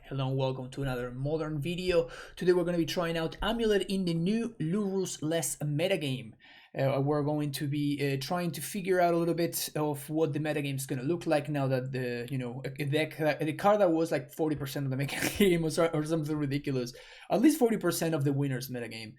Hello and welcome to another modern video. Today we're going to be trying out Amulet in the new Lurrus less metagame. We're going to be trying to figure out a little bit of what the metagame is going to look like now that the card that was like 40% of the metagame or something ridiculous, at least 40% of the winners metagame.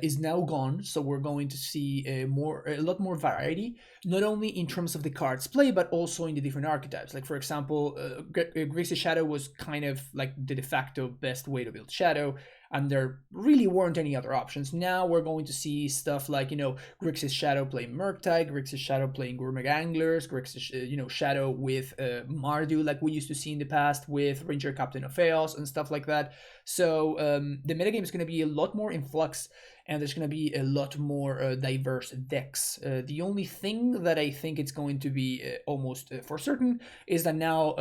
Is now gone, so we're going to see a lot more variety, not only in terms of the cards play, but also in the different archetypes. Like for example, Grixis Shadow was kind of like the de facto best way to build Shadow, and there really weren't any other options. Now we're going to see stuff like, Grixis Shadow playing Murktide, Grixis Shadow playing Gourmet Anglers, Grixis, Shadow with Mardu, like we used to see in the past with Ranger Captain of Chaos and stuff like that. So the metagame is going to be a lot more in flux, and there's going to be a lot more diverse decks. The only thing that I think it's going to be almost for certain is that now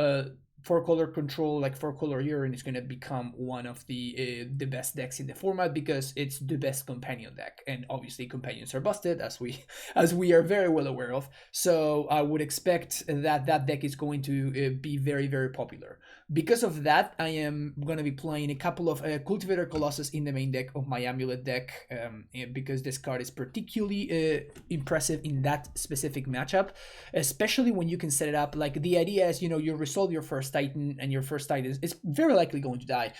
4-color control, like 4-color urine, is going to become one of the best decks in the format because it's the best companion deck, and obviously companions are busted, as we are very well aware of. So I would expect that deck is going to be very, very popular. Because of that, I am going to be playing a couple of Cultivator Colossus in the main deck of my Amulet deck, because this card is particularly impressive in that specific matchup, especially when you can set it up. Like the idea is, you resolve your first Titan, and your first Titan is very likely going to die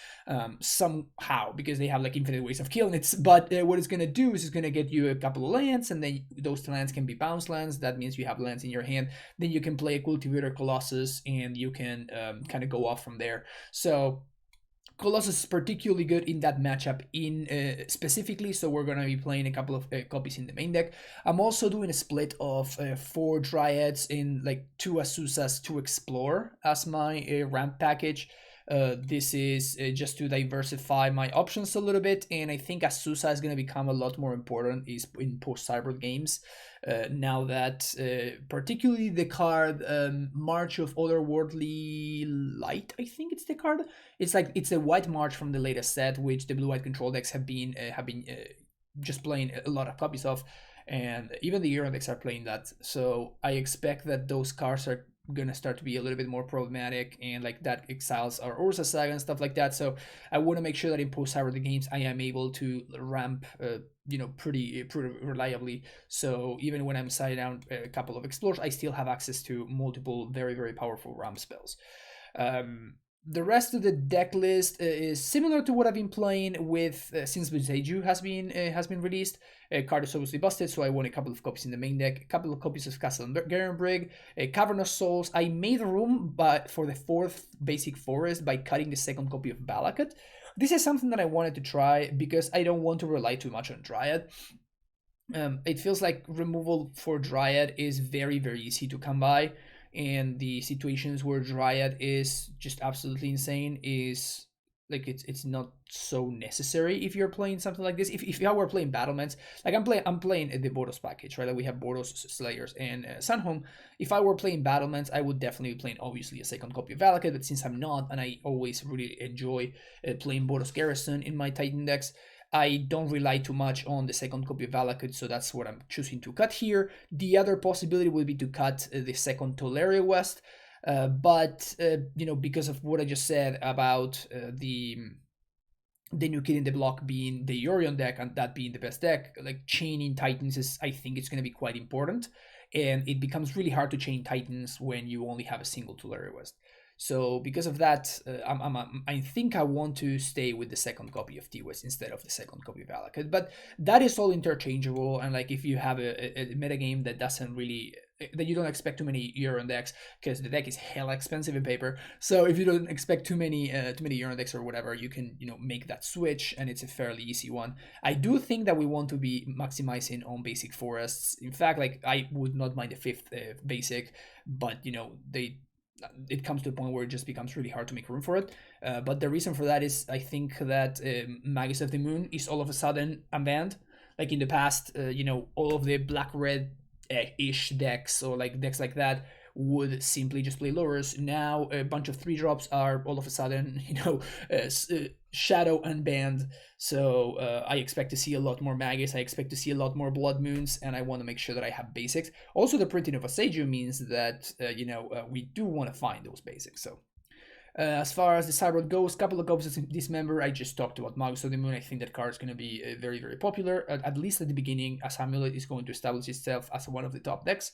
somehow, because they have like infinite ways of killing it. But what it's going to do is it's going to get you a couple of lands, and then those lands can be bounce lands. That means you have lands in your hand. Then you can play a Cultivator Colossus, and you can kind of go off from there. So Colossus is particularly good in that matchup specifically, so we're going to be playing a couple of copies in the main deck. I'm also doing a split of 4 Dryads in like 2 Asusas to explore as my ramp package. This is just to diversify my options a little bit, and I think Asusa is going to become a lot more important in post-Cyber games. Now that particularly the card March of Otherworldly Light, I think it's the card. It's a white march from the latest set, which the blue-white control decks have been just playing a lot of copies of, and even the Euro decks are playing that. So I expect that those cards are gonna start to be a little bit more problematic, and like that exiles our Ursa Saga and stuff like that. So I want to make sure that in post-Cyber games I am able to ramp pretty reliably, so even when I'm siding down a couple of explorers, I still have access to multiple very, very powerful ramp spells. The rest of the deck list is similar to what I've been playing with since Seiju has been released. Card is obviously busted, so I won a couple of copies in the main deck, a couple of copies of Castle Garenbrig, Cavernous Souls. I made room for the 4th basic forest by cutting the 2nd copy of Balakut. This is something that I wanted to try because I don't want to rely too much on Dryad. It feels like removal for Dryad is very, very easy to come by, and the situations where Dryad is just absolutely insane is like it's not so necessary if you're playing something like this. If I were playing Battlements, like I'm playing the Boros package, right? Like we have Boros, Slayers, and Sunhome. If I were playing Battlements, I would definitely be playing obviously a 2nd copy of Valakut, but since I'm not, and I always really enjoy playing Boros Garrison in my Titan decks, I don't rely too much on the 2nd copy of Valakut, so that's what I'm choosing to cut here. The other possibility would be to cut the 2nd Tolaria West, but because of what I just said about the new kid in the block being the Orion deck and that being the best deck, like chaining Titans is, I think it's going to be quite important, and it becomes really hard to chain Titans when you only have a single Tolaria West. So because of that, I think I want to stay with the 2nd copy of T-West instead of the 2nd copy of Valakut. But that is all interchangeable, and like if you have a metagame that doesn't really, that you don't expect too many Euron decks, because the deck is hella expensive in paper. So if you don't expect too many Euron decks or whatever, you can make that switch, and it's a fairly easy one. I do think that we want to be maximizing on basic forests. In fact, like I would not mind the 5th basic, but it comes to a point where it just becomes really hard to make room for it. But the reason for that is I think that Magus of the Moon is all of a sudden unbanned. Like in the past, all of the black-red-ish decks, or like decks like that, would simply just play Lurrus. Now a bunch of 3-drops are all of a sudden, Shadow unbanned. So I expect to see a lot more Magus. I expect to see a lot more Blood Moons, and I want to make sure that I have basics. Also, the printing of a Seiju means that we do want to find those basics. So As far as the sideboard goes, couple of copies of Dismember. I just talked about Magus of the Moon. I think that card is going to be very, very popular, at least at the beginning, as Amulet is going to establish itself as one of the top decks.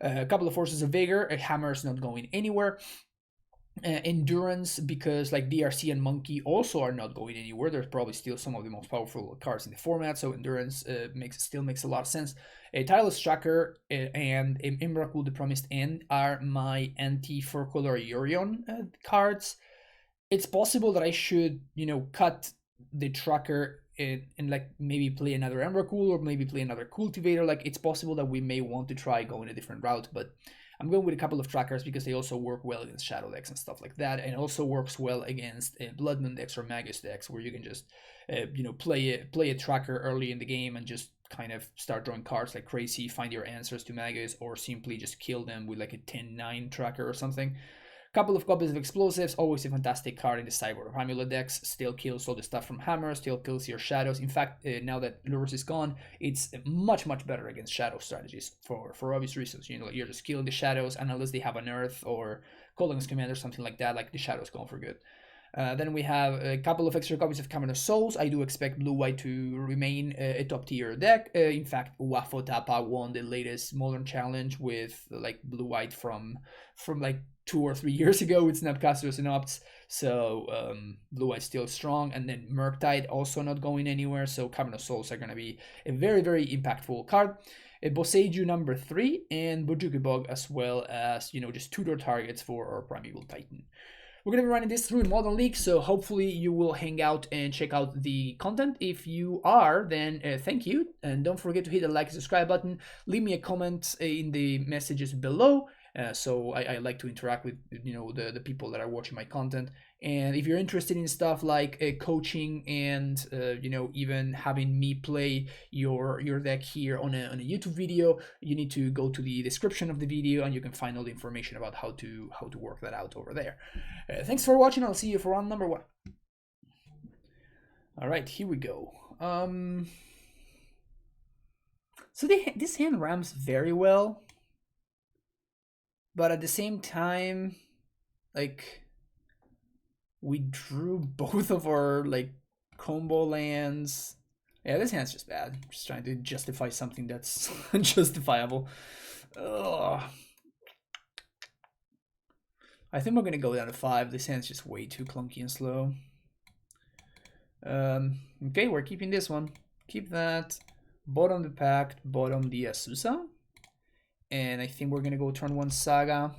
A couple of Forces of Vigor. A Hammer is not going anywhere. Endurance, because like DRC and Monkey also are not going anywhere. There's probably still some of the most powerful cards in the format, so Endurance still makes a lot of sense. A Tireless Tracker and Emrakul the Promised End are my anti-4-color Yorion cards. It's possible that I should, cut the Tracker and like maybe play another Emrakul or maybe play another Cultivator. Like, it's possible that we may want to try going a different route, but I'm going with a couple of trackers because they also work well against Shadow decks and stuff like that, and it also works well against Blood Moon decks or Magus decks, where you can just, play a tracker early in the game and just kind of start drawing cards like crazy, find your answers to Magus, or simply just kill them with like a 10-9 tracker or something. Couple of copies of Explosives, always a fantastic card in the sideboard of Amulet decks. Still kills all the stuff from Hammer, still kills your Shadows. In fact, now that Lurrus is gone, it's much, much better against Shadow strategies for obvious reasons. You're just killing the Shadows, and unless they have an Earth or Colon's Command or something like that, like the Shadows gone for good. Then we have a couple of extra copies of Cavern of Souls. I do expect Blue-White to remain a top-tier deck. In fact, Wafo Tapa won the latest Modern Challenge with like Blue-White from like 2 or 3 years ago with Snapcasters and Opts. So Blue-White's still strong. And then Murktide also not going anywhere. So Cavern of Souls are going to be a very, very impactful card. Boseiju number 3 and Bojukibog, as well as, just tutor targets for our Primeval Titan. We're going to be running this through in Modern League, so hopefully you will hang out and check out the content. If you are, then thank you. And don't forget to hit the like and subscribe button. Leave me a comment in the messages below. So I like to interact with the people that are watching my content. And if you're interested in stuff like coaching and even having me play your deck here on a YouTube video, you need to go to the description of the video and you can find all the information about how to work that out over there. Thanks for watching. I'll see you for round number 1. All right, here we go. So this hand rams very well. But at the same time, like, we drew both of our, like, combo lands. Yeah, this hand's just bad. Just trying to justify something that's unjustifiable. Ugh. I think we're going to go down to 5. This hand's just way too clunky and slow. Okay, we're keeping this one. Keep that. Bottom the Pact, bottom the Azusa. And I think we're going to go turn 1 Saga.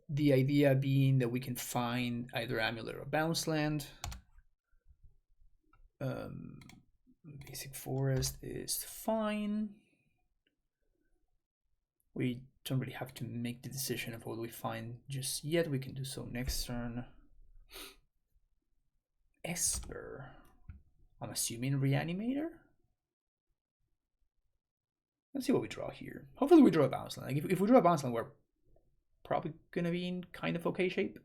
The idea being that we can find either Amulet or Bounce Land. Basic Forest is fine. We don't really have to make the decision of what we find just yet. We can do so next turn. Esper. I'm assuming Reanimator? Let's see what we draw here. Hopefully we draw a Bounce Land. Like if we draw a Bounce Land, we're probably going to be in kind of okay shape.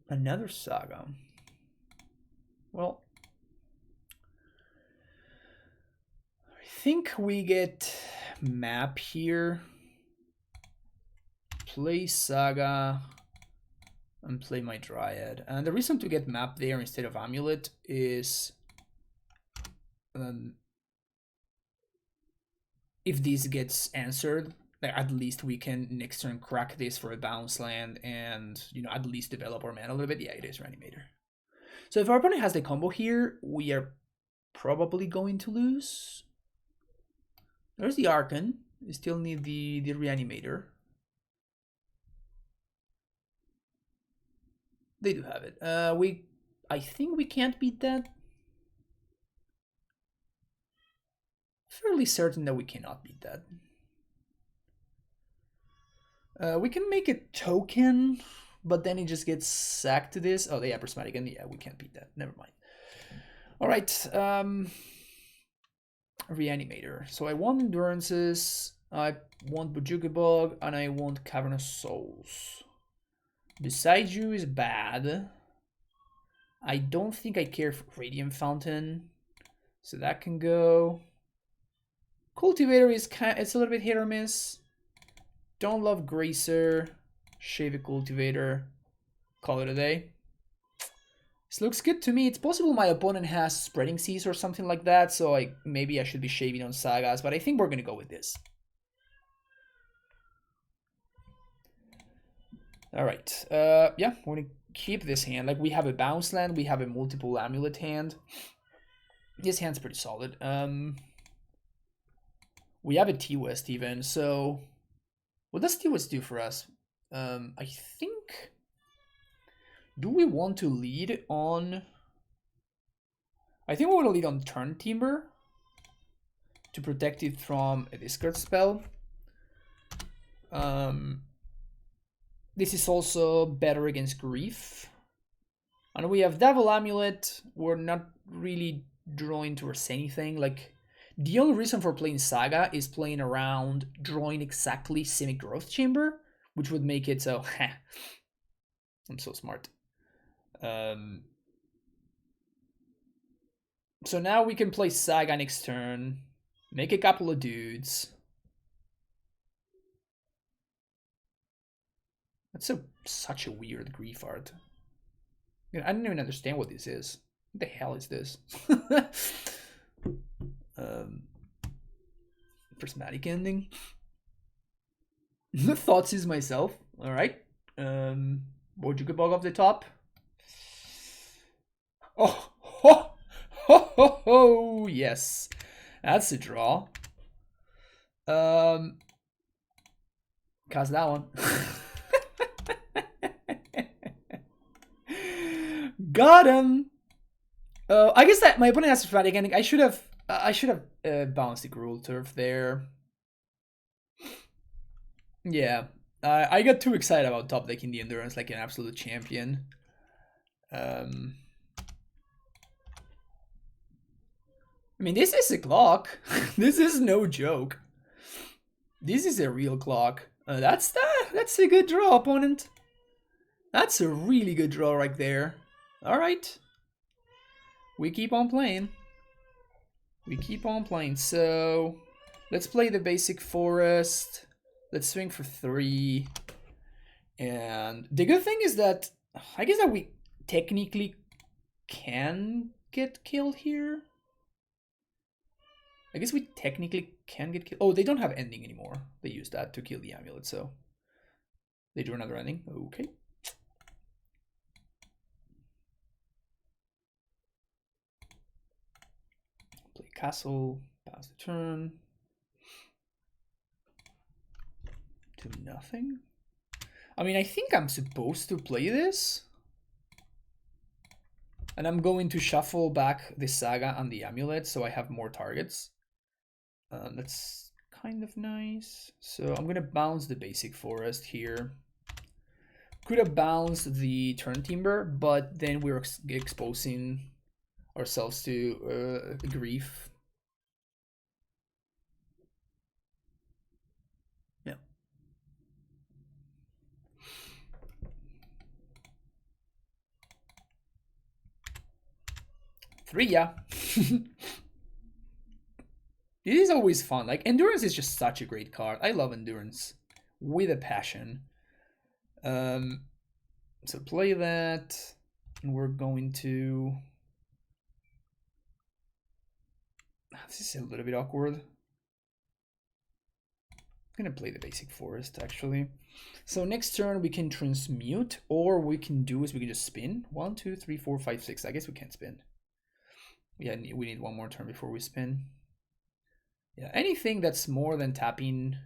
Another Saga. Well, I think we get Map here. Play Saga and play my Dryad. And the reason to get Map there instead of Amulet is if this gets answered, at least we can next turn crack this for a Bounce Land and at least develop our mana a little bit. Yeah, it is Reanimator. So if our opponent has the combo here, we are probably going to lose. There's the Archon. We still need the Reanimator. They do have it. I think we can't beat that. Fairly certain that we cannot beat that. We can make a token, but then it just gets sacked to this. Oh, they have Prismatic, and yeah, we can't beat that. Never mind. All right. Reanimator. So I want Endurances, I want Bojukibog, and I want Cavern of Souls. Boseiju is bad. I don't think I care for Radiant Fountain, so that can go. Cultivator is it's a little bit hit or miss. Don't love Gracer. Shave a Cultivator. Call it a day. This looks good to me. It's possible my opponent has Spreading Seas or something like that, so maybe I should be shaving on Sagas, but I think we're gonna go with this. All right. Yeah, we're gonna keep this hand. Like, we have a bounce land, we have a multiple Amulet hand. This hand's pretty solid. We have a T-West even, so what does T-West do for us? I think, do we want to lead on, I think we want to lead on Turn Timber to protect it from a discard spell. This is also better against Grief. And we have Devil Amulet. We're not really drawing towards anything. Like, the only reason for playing Saga is playing around drawing exactly Simic Growth Chamber, which would make it so, I'm so smart. So now we can play Saga next turn, make a couple of dudes. That's such a weird Grief art. I don't even understand what this is. What the hell is this? Prismatic Ending. Thoughts is myself. All right. Bojukabog off the top. Oh, ho, ho, ho, ho, yes. That's a draw. Cast that one. Got him. I guess that my opponent has Prismatic Ending. I should have bounced the Cruel Turf there. Yeah, I got too excited about top decking the Endurance like an absolute champion. I mean, this is a clock. This is no joke. This is a real clock. That's a good draw, opponent. That's a really good draw right there. All right. We keep on playing. We keep on playing. So let's play the basic forest. Let's swing for 3. And the good thing is that I guess that we technically can get killed here. I guess we technically can get killed. Oh, they don't have ending anymore. They use that to kill the Amulet, so they drew another ending. Okay. Play castle, pass the turn. Do nothing. I mean, I think I'm supposed to play this. And I'm going to shuffle back the Saga and the Amulet so I have more targets. That's kind of nice. So I'm gonna bounce the basic forest here. Could have bounced the Turn Timber, but then we're exposing ourselves to Grief. Yeah. Three, yeah. It is always fun. Like, Endurance is just such a great card. I love Endurance with a passion. So play that, and we're going to. This is a little bit awkward. I'm gonna play the basic forest actually. So next turn we can transmute, or we can do is we can just spin. 1, 2, 3, 4, 5, 6. I guess we can't spin. Yeah, we need one more turn before we spin. Yeah, anything that's more than tapping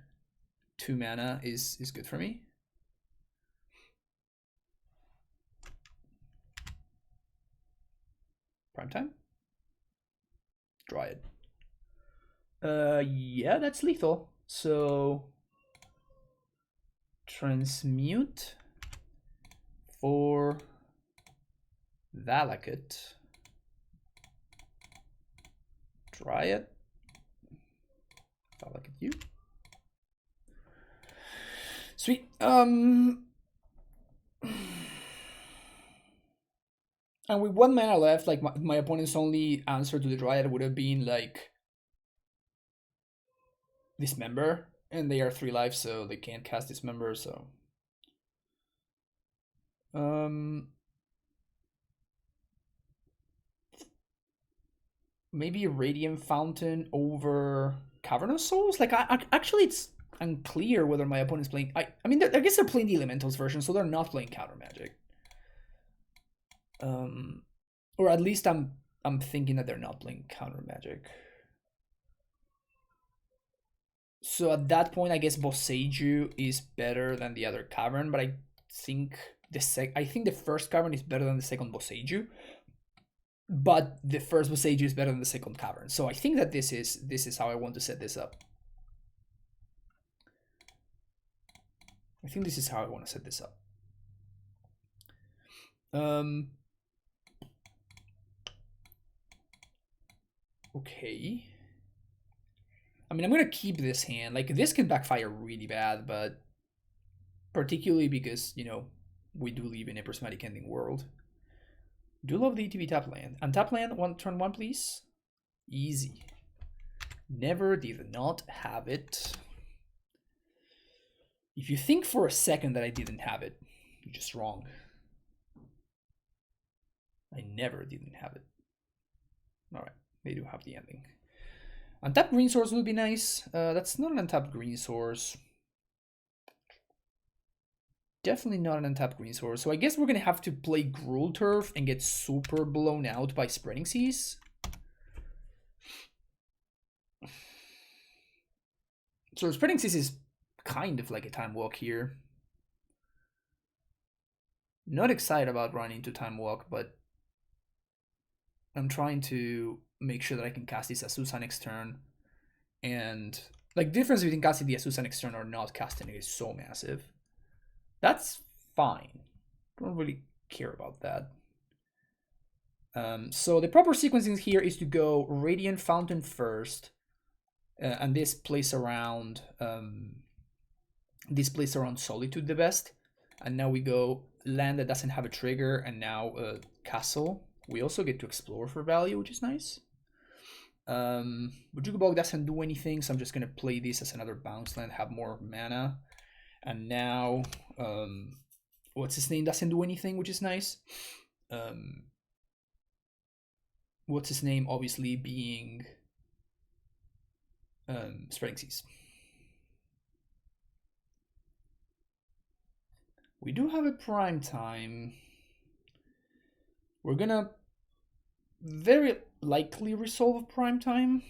2 mana is good for me. Prime time. Dryad. Yeah, that's lethal. So transmute for Valakut. Dryad. Valakut you. Sweet. And with 1 mana left, like my opponent's only answer to the Dryad would have been like Dismember, and they are 3 lives, so they can't cast Dismember. So maybe Radiant Fountain over Cavernous Souls. Like actually, it's unclear whether my opponent's playing. I mean, I guess they're playing the Elementals version, so they're not playing Counter Magic. Or at least I'm thinking that they're not playing Counter Magic. So at that point, I guess Boseiju is better than the other Cavern, but I think the first Cavern is better than the second Boseiju. But the first Boseiju is better than the second Cavern. So I think that this is how I want to set this up. I think this is how I want to set this up. Okay. I mean, I'm going to keep this hand. Like, this can backfire really bad, but particularly because, you know, we do live in a prismatic ending world. Do love the ETB tap land. Untap land, turn 1, please. Easy. Never did not have it. If you think for a second that I didn't have it, you're just wrong. I never didn't have it. Alright, they do have the ending. Untapped green source will be nice. That's not an untapped green source. Definitely not an untapped green source. So I guess we're going to have to play Gruul Turf and get super blown out by Spreading Seas. So Spreading Seas is kind of like a Time Walk here. Not excited about running into Time Walk, but I'm trying to make sure that I can cast this Azusa next turn. And like, difference between casting the Azusa next turn or not casting it is so massive. That's fine. Don't really care about that. So the proper sequencing here is to go Radiant Fountain first, and this plays around Solitude the best. And now we go land that doesn't have a trigger, and now Castle. We also get to explore for value, which is nice. Bojuka Bog doesn't do anything, so I'm just gonna play this as another bounce land, have more mana. And now, what's his name doesn't do anything, which is nice. What's his name obviously being Spreading Seas. We do have a prime time. We're gonna very likely resolve prime time.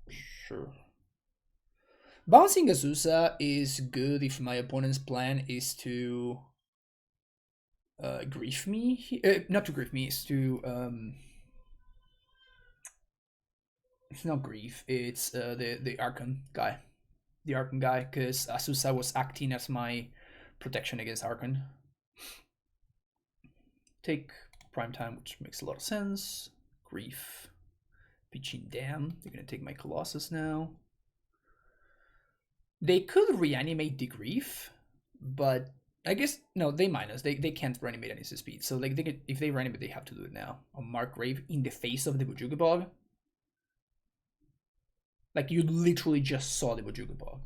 Sure. Bouncing Azusa is good if my opponent's plan is to grief me. Not to grief me, it's to it's not grief, it's the Archon guy. The Archon guy, because Azusa was acting as my protection against Archon. Take prime time, which makes a lot of sense. Grief. Pitching Dam. They're gonna take my Colossus now. They could reanimate the Grief, but I guess no, they minus. They can't reanimate any speed. So like if they reanimate, they have to do it now. On Mark Grave in the face of the Bojuka Bog. Like, you literally just saw the Bojuka Bog.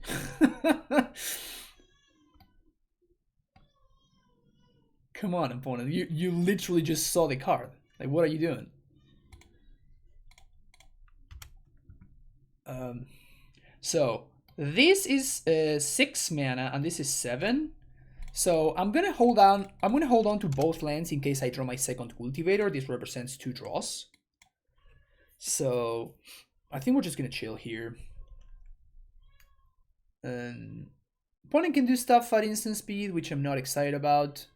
Come on, opponent. You literally just saw the card. Like, what are you doing? So this is 6 mana and this is 7. So I'm gonna hold on. I'm gonna hold on to both lands in case I draw my second Cultivator. This represents 2 draws. So I think we're just gonna chill here. Opponent can do stuff at instant speed, which I'm not excited about.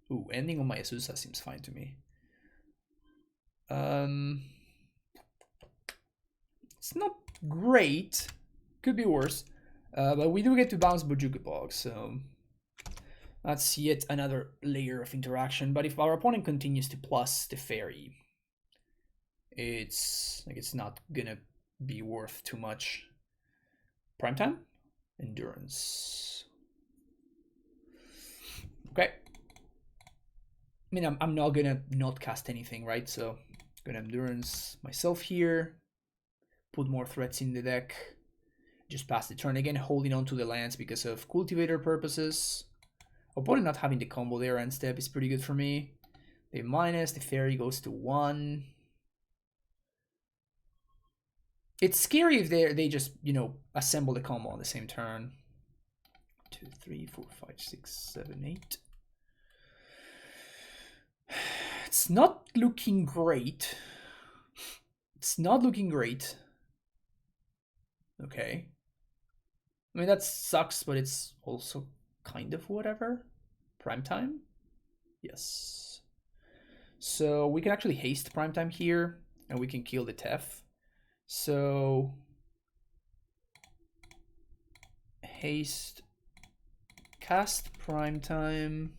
Ooh, ending on my Azusa seems fine to me. It's not great. Could be worse. But we do get to bounce Bojuka Bog, so that's yet another layer of interaction. But if our opponent continues to plus the fairy, it's not gonna be worth too much. Prime time? Endurance. Okay. I mean, I'm not gonna not cast anything, right? So I'm gonna endurance myself here, put more threats in the deck, just pass the turn again, holding on to the lands because of cultivator purposes. Opponent not having the combo there end step is pretty good for me. They minus, the fairy goes to 1. It's scary if they just, you know, assemble the combo on the same turn. 2, 3, 4, 5, 6, 7, 8. It's not looking great. It's not looking great. Okay. I mean, that sucks, but it's also kind of whatever. Primetime? Yes. So we can actually haste primetime here, and we can kill the Tef. So haste, cast primetime.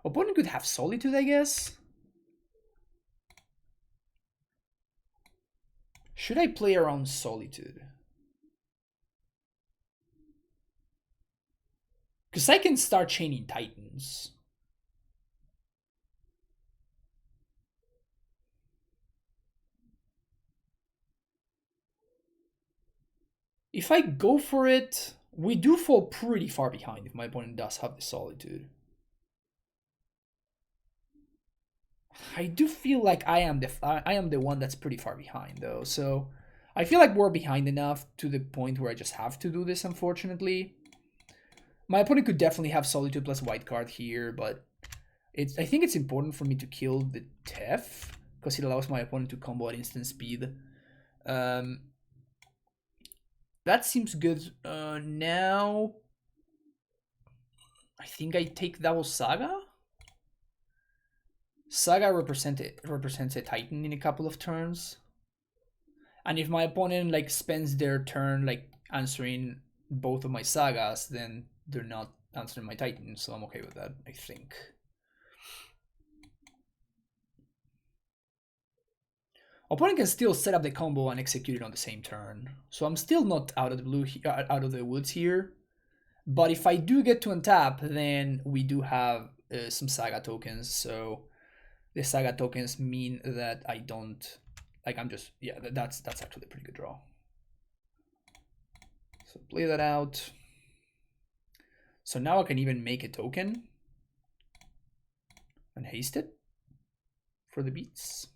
Opponent could have Solitude, I guess. Should I play around Solitude? Because I can start chaining Titans. If I go for it, we do fall pretty far behind if my opponent does have the Solitude. I do feel like I am the one that's pretty far behind though. So I feel like we're behind enough to the point where I just have to do this, unfortunately. My opponent could definitely have Solitude plus white card here, but I think it's important for me to kill the Tef because it allows my opponent to combo at instant speed. That seems good. Now I think I take double Saga. Saga represents a Titan in a couple of turns. And if my opponent like spends their turn like answering both of my Sagas, then they're not answering my Titan, so I'm okay with that, I think. Opponent can still set up the combo and execute it on the same turn. So I'm still not out of the woods here. But if I do get to untap, then we do have some Saga tokens, so the Saga tokens mean that I don't, like I'm just, yeah, that's actually a pretty good draw. So play that out. So now I can even make a token and haste it for the beats.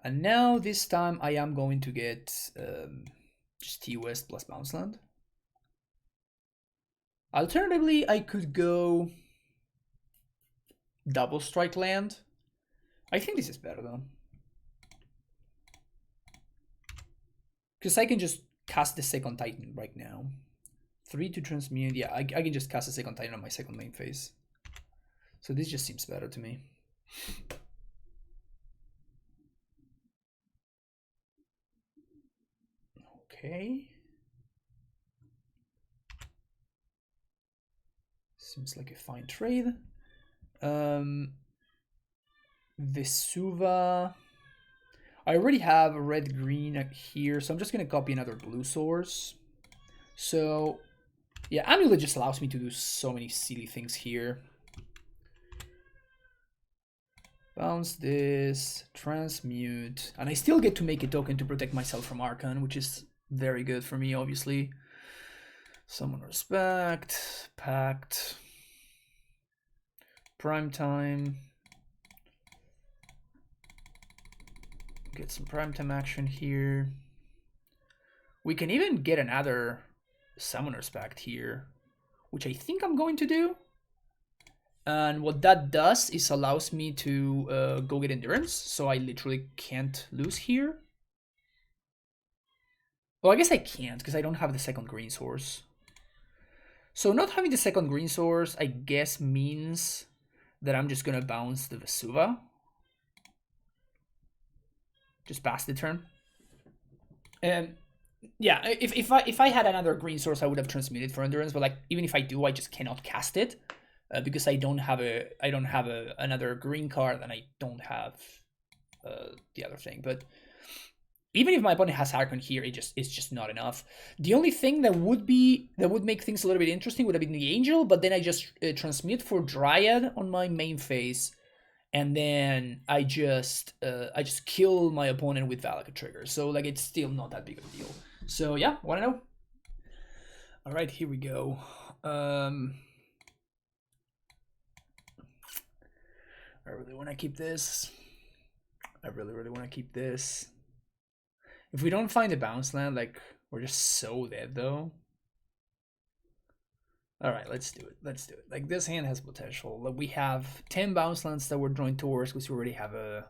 And now this time I am going to get just T-West plus Bounce Land. Alternatively, I could go double strike land. I think this is better though. Because I can just cast the second Titan right now. 3 to transmute. Yeah, I can just cast the second Titan on my second main phase. So this just seems better to me. Okay. Seems like a fine trade. Vesuva. I already have a red-green here, so I'm just going to copy another blue source. So, yeah, Amulet just allows me to do so many silly things here. Bounce this, transmute, and I still get to make a token to protect myself from Archon, which is very good for me, obviously. Summon Respect, Pact, Primetime. Get some primetime action here. We can even get another Summoner's Pact here, which I think I'm going to do. And what that does is allows me to go get Endurance, so I literally can't lose here. Well, I guess I can't, because I don't have the second green source. So not having the second green source, I guess, means that I'm just going to bounce the Vesuva. Just pass the turn. And yeah, if I had another green source, I would have transmuted for Endurance, but like even if I do, I just cannot cast it because I don't have another green card, and I don't have the other thing. But even if my opponent has Archon here, it's just not enough. The only thing that would make things a little bit interesting would have been the Angel, but then I just transmute for Dryad on my main phase, and then I just kill my opponent with Valaka trigger. So like it's still not that big of a deal. So yeah, wanna know? All right, here we go. I really want to keep this. I really want to keep this. If we don't find a bounce land, like we're just so dead though. All right, let's do it. Let's do it. Like this hand has potential. Like we have 10 bounce lands that we're drawing towards because we already have a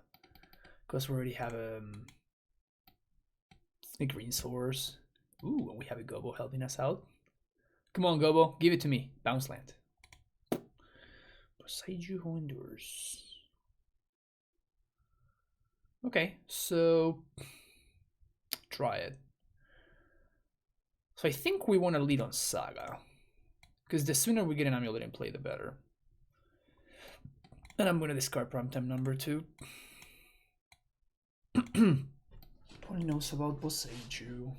green source. Ooh, and we have a Gobo helping us out. Come on, Gobo, give it to me. Bounce land. Boseiju who endures. Okay, so try it. So I think we want to lead on Saga, because the sooner we get an Amulet in play, the better. And I'm going to discard Primetime number 2. What he knows about Boseiju.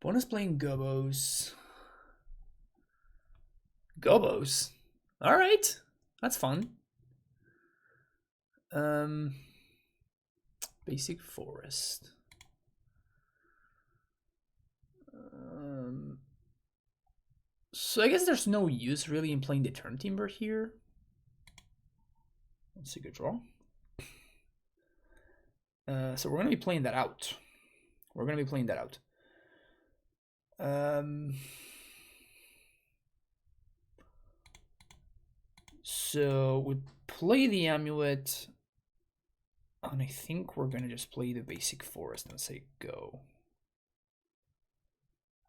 Bonus playing Gobos. Gobos? Alright, that's fun. Basic Forest. So I guess there's no use really in playing the Turn Timber here. That's a good draw. So we're going to be playing that out. So we play the Amulet, and I think we're going to just play the Basic Forest and say go.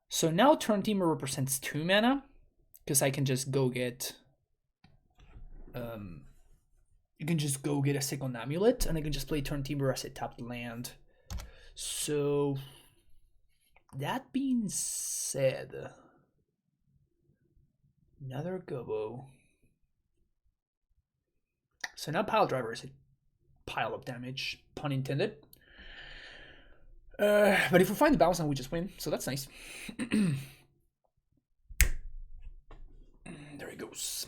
So now Turn Timber represents 2 mana, because I can just go get you can just go get a second Amulet, and I can just play Turn Timber as a tapped land. So that being said, another Gobo. So now Pile Driver is a pile of damage, pun intended. But if we find the bounce land, we just win, so that's nice. There he goes.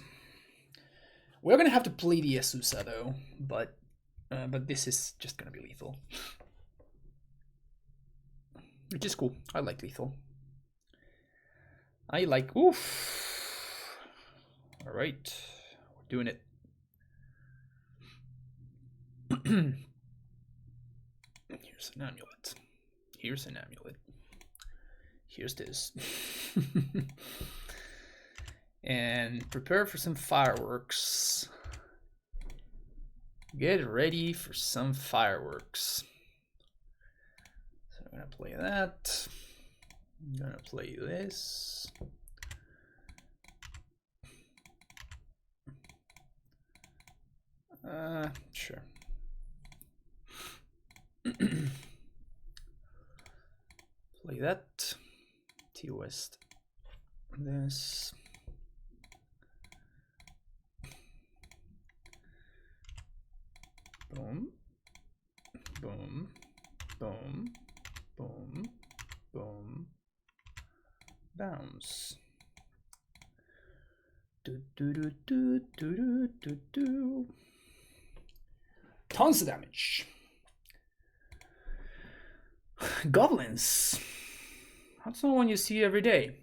We're gonna have to play the Azusa though, but this is just gonna be lethal, which is cool. I like lethal. I like oof. All right, we're doing it. Here's an Amulet. Here's an Amulet. Here's this. And prepare for some fireworks. Get ready for some fireworks. So I'm gonna play that. I'm gonna play this. Sure. Play that. T West. This. Boom. Boom. Boom. Boom. Boom. Bounce. Do do do do do do do. Tons of damage. Goblins. That's not one you see every day.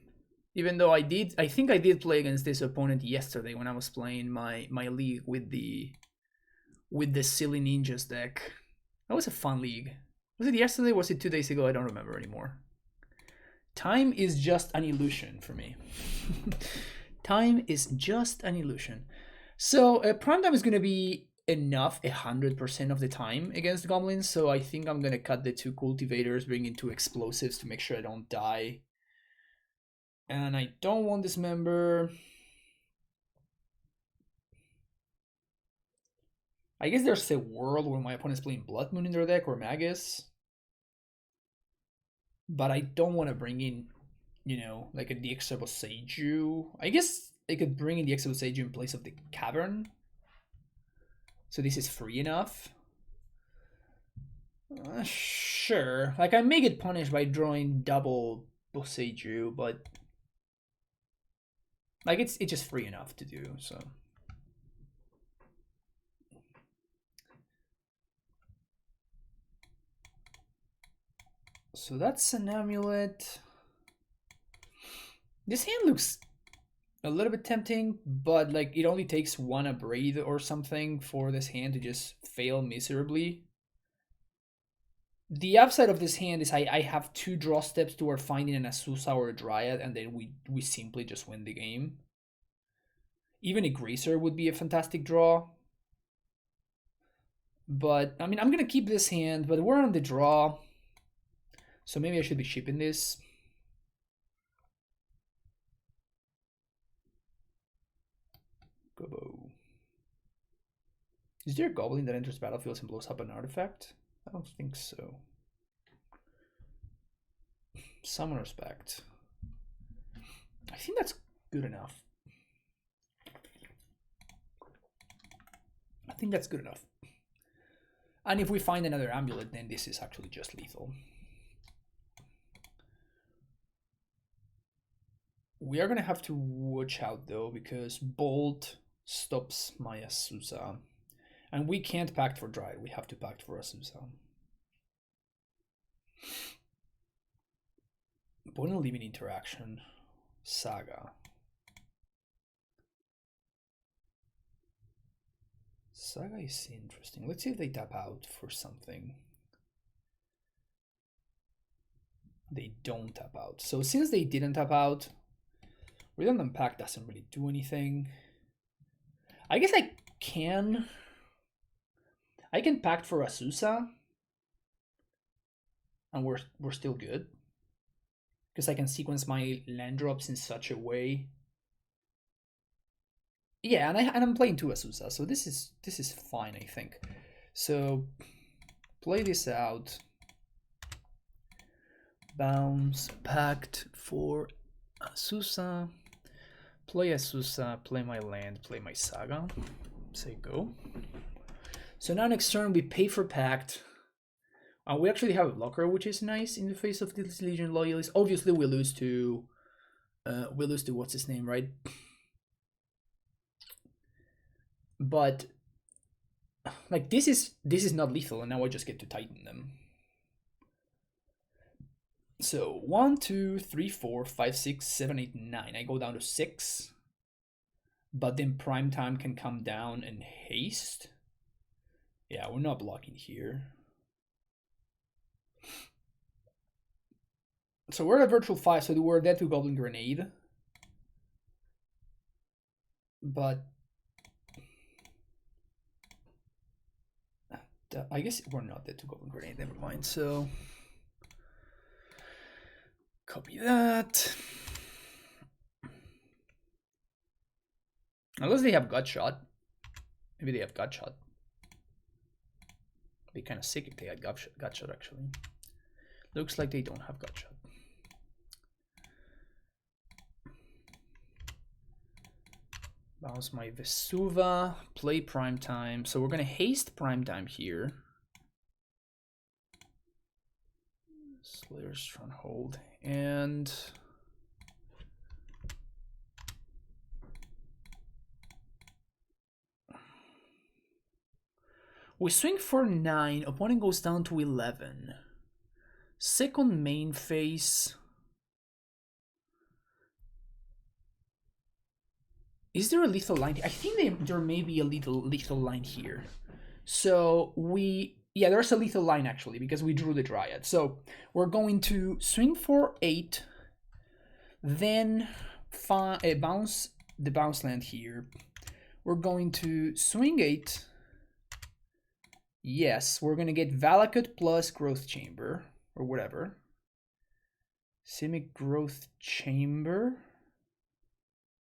Even though I think I did play against this opponent yesterday when I was playing my league with the Silly Ninjas deck. That was a fun league. Was it yesterday? Was it 2 days ago? I don't remember anymore. Time is just an illusion for me. Time is just an illusion. So prime time is going to be enough 100% of the time against goblins, so I think I'm going to cut the 2 cultivators, bring in 2 explosives to make sure I don't die. And I don't want this member. I guess there's a world where my opponent's playing Blood Moon in their deck or Magus. But I don't want to bring in, you know, like a DX of Boseiju. I guess I could bring in the DX of Boseiju in place of the Cavern. So this is free enough. Sure. Like I may get punished by drawing double Boseiju, but like it's just free enough to do, so. So that's an Amulet. This hand looks a little bit tempting, but like it only takes one Abrade or something for this hand to just fail miserably. The upside of this hand is I have 2 draw steps toward finding an Azusa or a Dryad, and then we simply just win the game. Even a Gracer would be a fantastic draw. But, I mean, I'm going to keep this hand, but we're on the draw. So maybe I should be shipping this. Go. Is there a Goblin that enters battlefields and blows up an artifact? I don't think so. Summoner's Pact. I think that's good enough. I think that's good enough. And if we find another Amulet, then this is actually just lethal. We are going to have to watch out though, because Bolt stops my Azusa. And we can't pact for Dryad, we have to pact for Azusa. Opponent limit interaction. Saga. Saga is interesting. Let's see if they tap out for something. They don't tap out. So since they didn't tap out, Redundant Pact doesn't really do anything. I guess I can pact for Azusa, and we're still good. Because I can sequence my land drops in such a way. Yeah, and I'm playing 2 Azusa, so this is fine, I think. So play this out. Bounce, pact for Azusa. Play Azusa, play my land, play my Saga. Say go. So now next turn we pay for pact. We actually have a blocker, which is nice in the face of this Legion Loyalists. Obviously we lose to what's his name, right? But like this is not lethal, and now I just get to Titan them. So 1, 2, 3, 4, 5, 6, 7, 8, 9. I go down to 6. But then Prime Time can come down and haste. Yeah, we're not blocking here. So we're at virtual 5, so we're dead to Goblin Grenade. But I guess we're not dead to Goblin Grenade, never mind. So copy that. Unless they have Gut Shot. Maybe they have Gut Shot. It'd be kind of sick if they had Gut Shot, actually. Looks like they don't have Gut Shot. Bounce my Vesuva, play Prime Time. So we're going to haste Prime Time here. Slayer Stronghold. And we swing for 9. Opponent goes down to 11. Second main phase. Is there a lethal line? I think there may be a lethal line here. So yeah, there's a lethal line actually because we drew the Dryad. So we're going to swing for 8, then bounce the bounce land here. We're going to swing 8. Yes, we're going to get Valakut plus Growth Chamber or whatever. Simic Growth Chamber.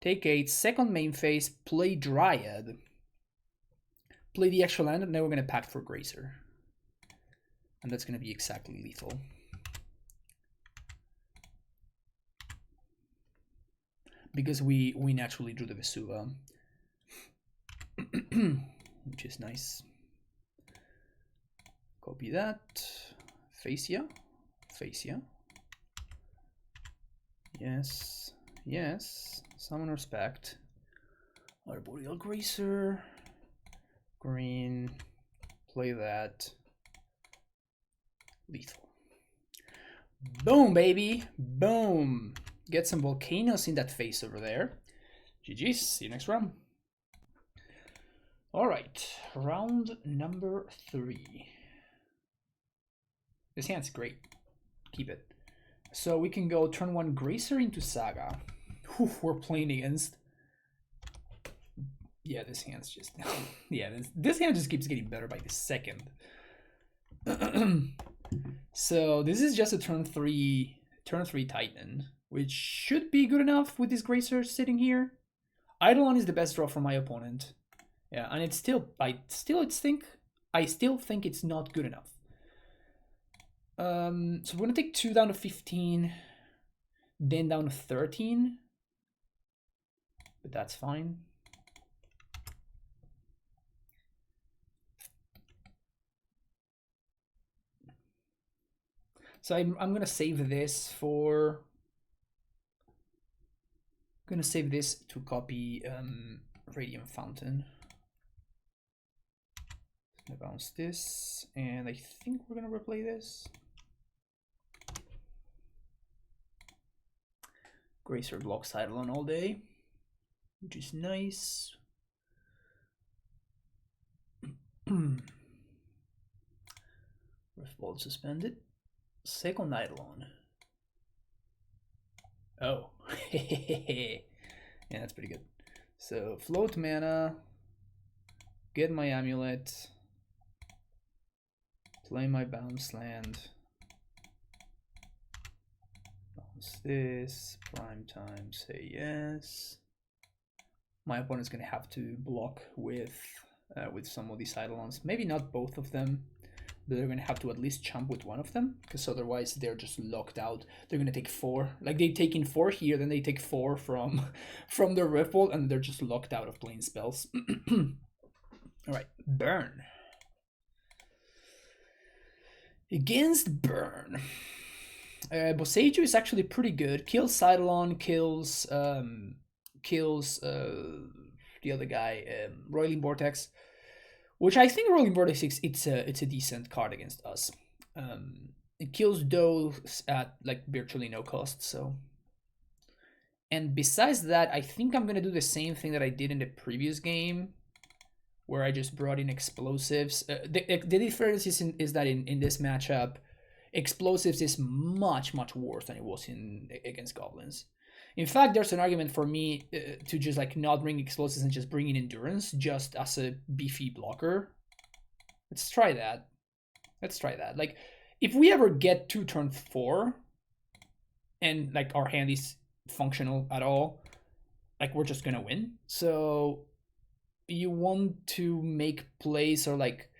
Take 8, second main phase, play Dryad. Play the extra land, and then we're going to pact for Gracer. And that's going to be exactly lethal. Because we naturally drew the Vesuva. Which is nice. Copy that. Facia. Yes. Yes. Summoner's Pact. Arboreal Gracer. Green. Play that. Lethal. Boom, baby. Boom. Get some volcanoes in that face over there. GG's. See you next round. All right. Round number 3. This hand's great. Keep it. So we can go turn 1 Gracer into Saga. Whew, we're playing against... Yeah, this hand's just... yeah, this hand just keeps getting better by the second. So this is just a turn 3 Titan, which should be good enough with this Gracer sitting here. Eidolon is the best draw for my opponent. Yeah, and it's still... I still think it's not good enough. So we're gonna take 2 down to 15, then down to 13. But that's fine. So I'm gonna save this for... I'm gonna save this to copy Radiant Fountain. I'm gonna bounce this, and I think we're gonna replay this. Gracer blocks Eidolon all day, which is nice. Riftbolt suspended. Second Eidolon. Oh. Yeah, that's pretty good. So float mana, get my Amulet, play my bounce land, bounce this, prime time, say yes. My opponent's gonna have to block with some of these Eidolons. Maybe not both of them, but they're gonna have to at least chump with one of them, because otherwise they're just locked out. They're gonna take 4. Like they take in 4 here, then they take 4 from the Riftbolt, and they're just locked out of playing spells. All right, burn. Against burn. Boseiju is actually pretty good. Kills Eidolon, kills the other guy, Roiling Vortex, which I think Roiling Vortex it's a decent card against us. It kills those at like virtually no cost. So, and besides that, I think I'm gonna do the same thing that I did in the previous game, where I just brought in explosives. The difference is that in this matchup, explosives is much worse than it was against goblins. In fact, there's an argument for me to just like not bring explosives and just bring in endurance just as a beefy blocker. Let's try that. Like, if we ever get to turn 4 and like our hand is functional at all, like we're just gonna win. So you want to make plays or like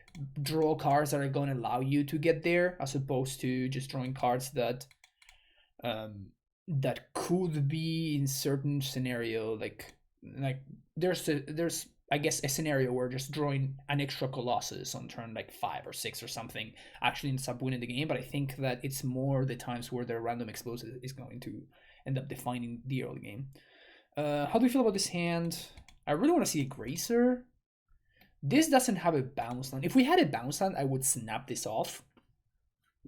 draw cards that are going to allow you to get there, as opposed to just drawing cards that that could be in certain scenario, like there's I guess a scenario where just drawing an extra Colossus on turn like 5 or 6 or something actually ends up winning the game. But I think that it's more the times where the random explosive is going to end up defining the early game. How do you feel about this hand? I really want to see a Gracer. This doesn't have a bounce land. If we had a bounce land, I would snap this off.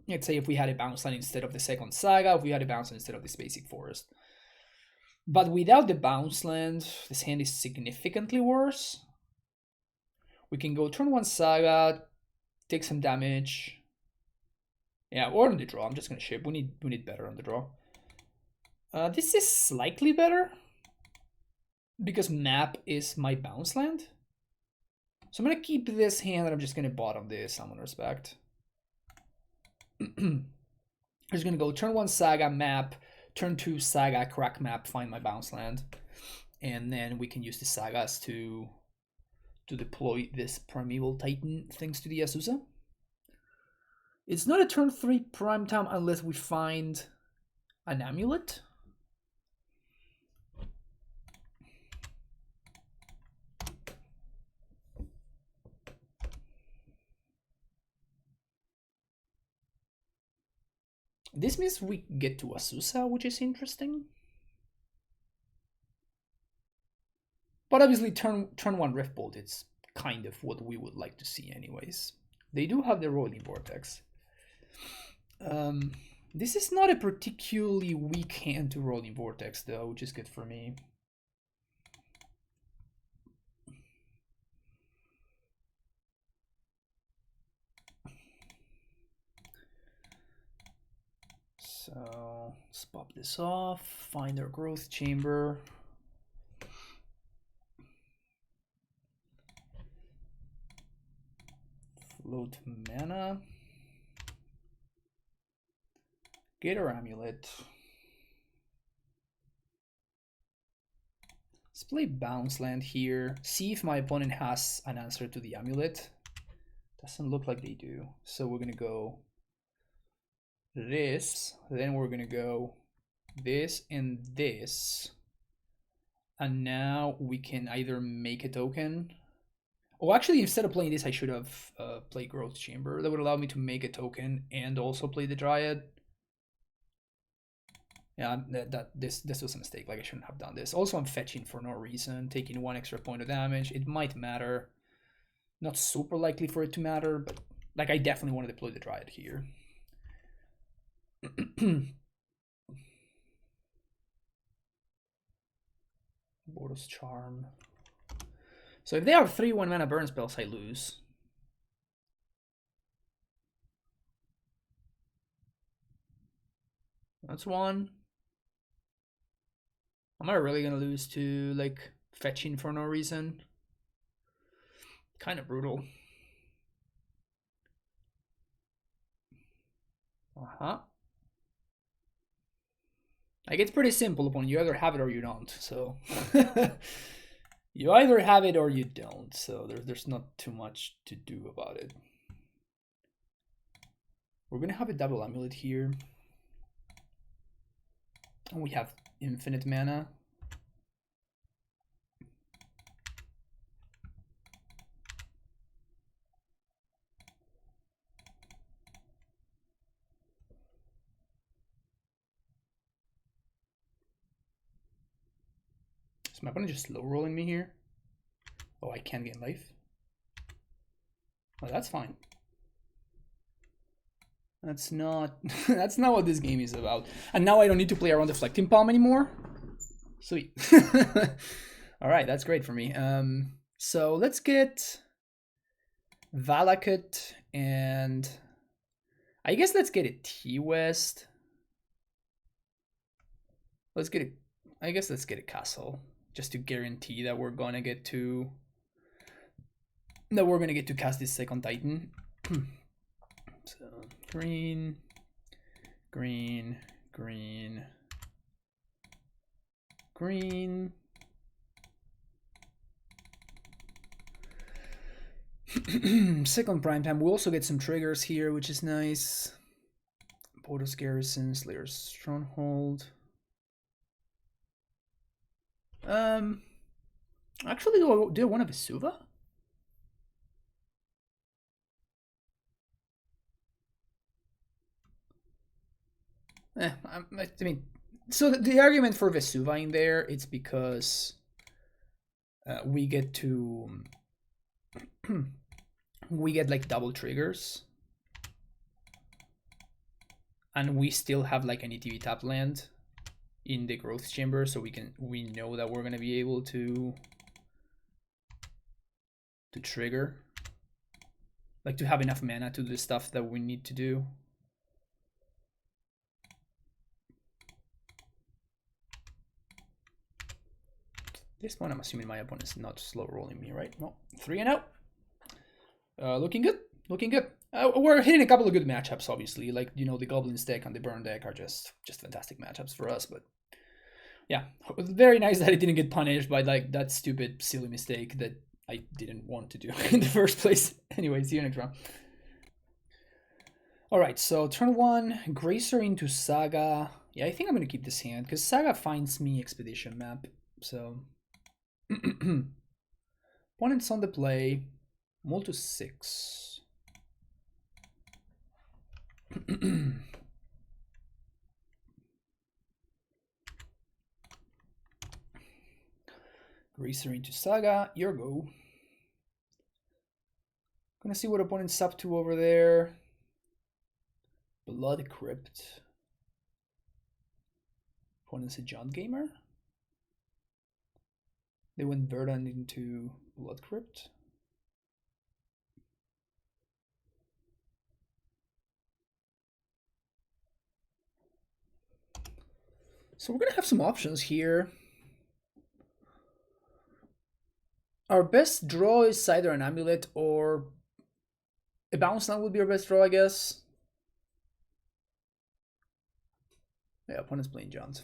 Let's say if we had a bounce land instead of the second Saga, if we had a bounce land instead of this basic forest. But without the bounce land, this hand is significantly worse. We can go turn 1 Saga, take some damage. Yeah, or on the draw. I'm just gonna ship. We need better on the draw. This is slightly better because map is my bounce land. So I'm gonna keep this hand, and I'm just gonna bottom this Summon Respect. I'm just gonna go turn 1 Saga, map, turn 2 Saga, crack map, find my bounce land, and then we can use the Sagas to deploy this Primeval Titan thanks to the Azusa. It's not a turn 3 prime time unless we find an Amulet. This means we get to Azusa, which is interesting. But obviously turn 1 Riftbolt, it's kind of what we would like to see anyways. They do have the Roiling Vortex. This is not a particularly weak hand to Rolling Vortex though, which is good for me. So let's pop this off, find our growth chamber. Float mana. Get our Amulet. Let's play Bounce Land here. See if my opponent has an answer to the Amulet. Doesn't look like they do. So we're gonna go this, then we're gonna go this and this. And now we can either make a token. Oh, actually, instead of playing this, I should have played Growth Chamber. That would allow me to make a token and also play the Dryad. Yeah, this was a mistake. Like, I shouldn't have done this. Also, I'm fetching for no reason, taking 1 extra point of damage. It might matter. Not super likely for it to matter, but like, I definitely want to deploy the Dryad here. Boros Charm. So if they have 3 1-mana burn spells, I lose. That's one. Am I really gonna lose to like fetching for no reason? Kind of brutal. Like, it's pretty simple upon you either have it or you don't. So you either have it or you don't. So there's not too much to do about it. We're gonna have a double Amulet here. And we have infinite mana. Is my opponent just slow rolling me here? Oh, I can't gain life. Oh, that's fine. That's not that's not what this game is about. And now I don't need to play around Deflecting Palm anymore. Sweet. All right, that's great for me. So let's get Valakut, and I guess let's get a T-West. Let's get a Castle, just to guarantee that we're gonna get to cast this second Titan. So green, green, green, green. Second prime time. We also get some triggers here, which is nice. Boros Garrison, Slayer's Stronghold. Actually, do I want a Vesuva? I mean, so the argument for Vesuva in there, it's because we get to we get like double triggers, and we still have like an ETB tap land in the growth chamber, so we know that we're gonna be able to trigger, like to have enough mana to do the stuff that we need to do. This one, I'm assuming my opponent's not slow rolling me, right? No, 3-0. Looking good, looking good. We're hitting a couple of good matchups, obviously. Like, you know, the Goblins deck and the Burn deck are just fantastic matchups for us. But yeah, very nice that it didn't get punished by like that stupid, silly mistake that I didn't want to do in the first place. Anyway, see you next round. All right, so turn 1, Gracer into Saga. Yeah, I think I'm gonna keep this hand because Saga finds me Expedition map. So opponent's on the play. Mull to 6. Gracer into Saga. Your go. Gonna see what opponent's up to over there. Blood Crypt. Opponent's a Jund gamer. They went Verdant into Blood Crypt. So we're gonna have some options here. Our best draw is either an Amulet or a Bounce Land would be our best draw, I guess. Yeah, opponent's playing Jund.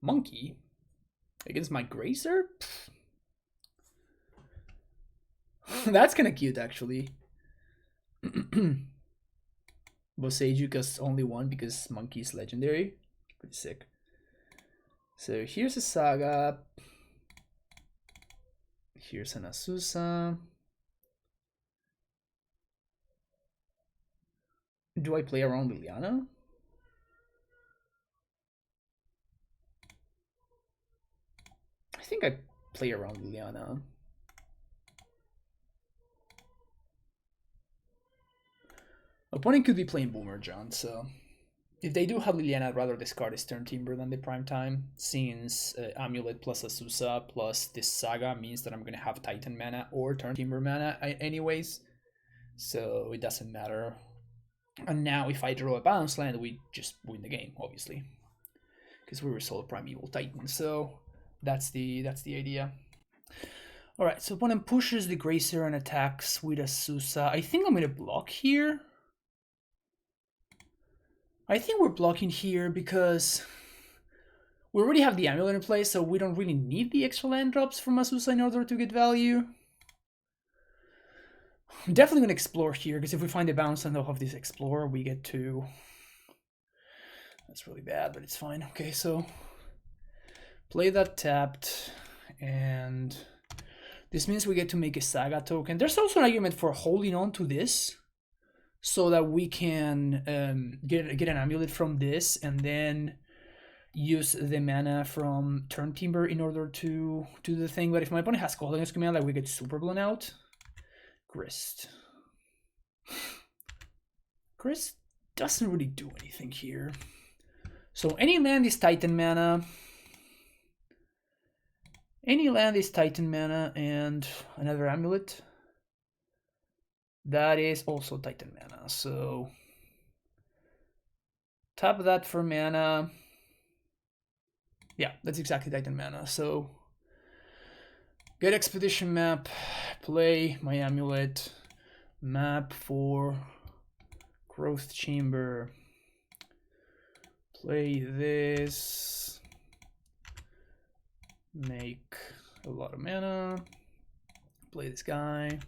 Monkey against my Gracer? That's kind of cute, actually. Boseiju only one because Monkey's legendary. Pretty sick. So here's a Saga. Here's an Azusa. Do I play around Liliana? I think I play around Liliana. Opponent could be playing Boomer John, so if they do have Liliana, I'd rather discard his turn Timber than the prime time, since Amulet plus Azusa plus this Saga means that I'm going to have Titan mana or turn Timber mana anyways, so it doesn't matter. And now if I draw a Bounce Land, we just win the game, obviously, because we resolve Primeval Titan, so that's the idea. Alright, so opponent pushes the Gracer and attacks with Azusa. I think I'm going to block here. I think we're blocking here because we already have the Amulet in place, so we don't really need the extra land drops from Azusa in order to get value. I'm definitely going to explore here, because if we find a Bounce and they'll have this Explorer, we get to... That's really bad, but it's fine. Okay, so play that tapped, and this means we get to make a Saga token. There's also an argument for holding on to this, so that we can get an Amulet from this, and then use the mana from Turn Timber in order to do the thing. But if my opponent has Colonius Command, like, we get super blown out. Grist. Grist doesn't really do anything here. So any land is Titan mana. Any land is Titan mana and another Amulet. That is also Titan mana. So tap that for mana. Yeah, that's exactly Titan mana. So get Expedition Map, play my Amulet, map for Growth Chamber, play this, make a lot of mana, play this guy,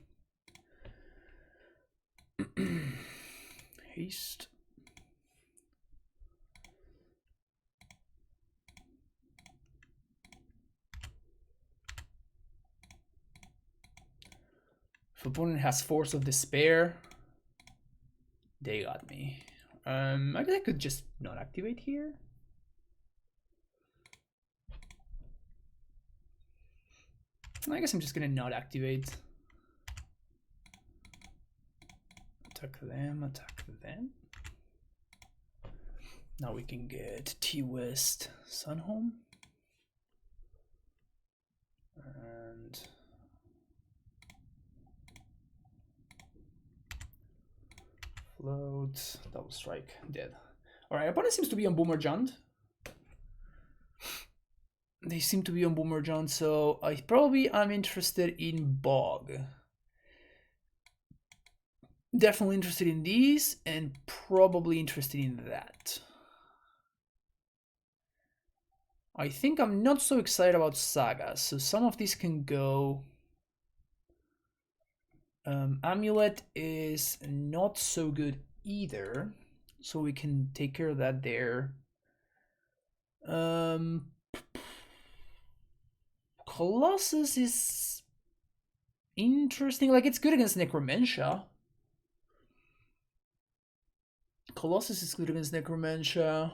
haste. If opponent has Force of Despair, they got me. I guess I could just not activate here. I guess I'm just gonna not activate. Attack them, attack them. Now we can get T-West Sunhome. And float, double strike, dead. Alright, opponent seems to be on Boomer Jund. They seem to be on Boomer Jund, so I probably am interested in Bog. Definitely interested in these, and probably interested in that. I think I'm not so excited about Saga, so some of these can go. Amulet is not so good either, so we can take care of that there. Colossus is interesting, like it's good against Necromentia. Colossus is good against Necromentia.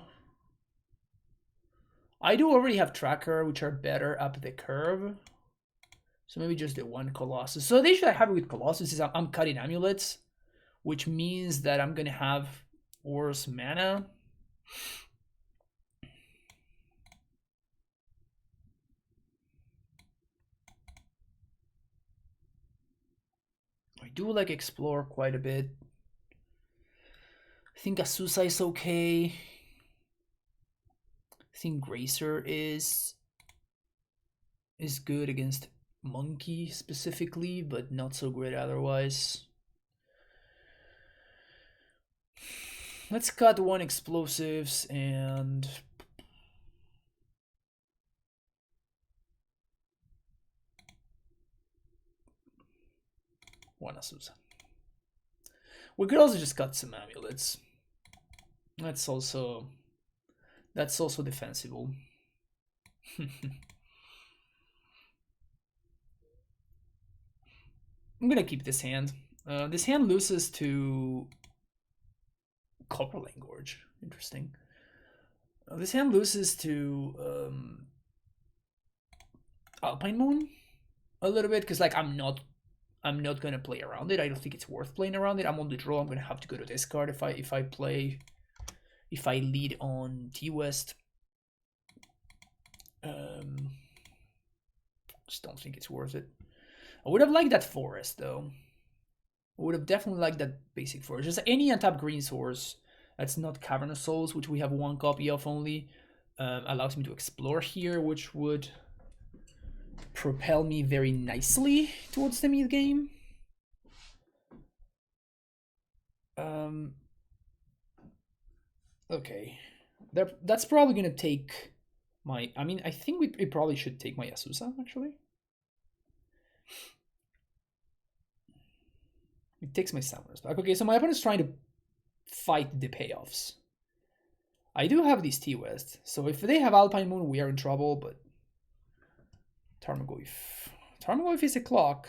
I do already have Tracker, which are better up the curve. So maybe just the one Colossus. So the issue I have with Colossus is I'm cutting Amulets, which means that I'm going to have worse mana. I do like explore quite a bit. I think Azusa is okay. I think Gracer is good against Monkey specifically, but not so great otherwise. Let's cut one explosives and one Azusa. We could also just cut some amulets. That's also defensible. I'm gonna keep this hand. This hand loses to Copperlane Gorge. Interesting. This hand loses to Alpine Moon a little bit because like I'm not gonna play around it. I don't think it's worth playing around it. I'm on the draw. I'm gonna have to go to discard if I lead on T-West. Just don't think it's worth it. I would have liked that forest though. I would have definitely liked that basic forest. Just any untapped green source that's not Cavern of Souls, which we have one copy of only, allows me to explore here, which would propel me very nicely towards the mid game. Okay, that's probably gonna take my. I mean, I think we probably should take my Azusa actually. It takes my summoners back. Okay, so my opponent is trying to fight the payoffs. I do have these T-West, so if they have Alpine Moon, we are in trouble, but Tarmogoyf is a clock.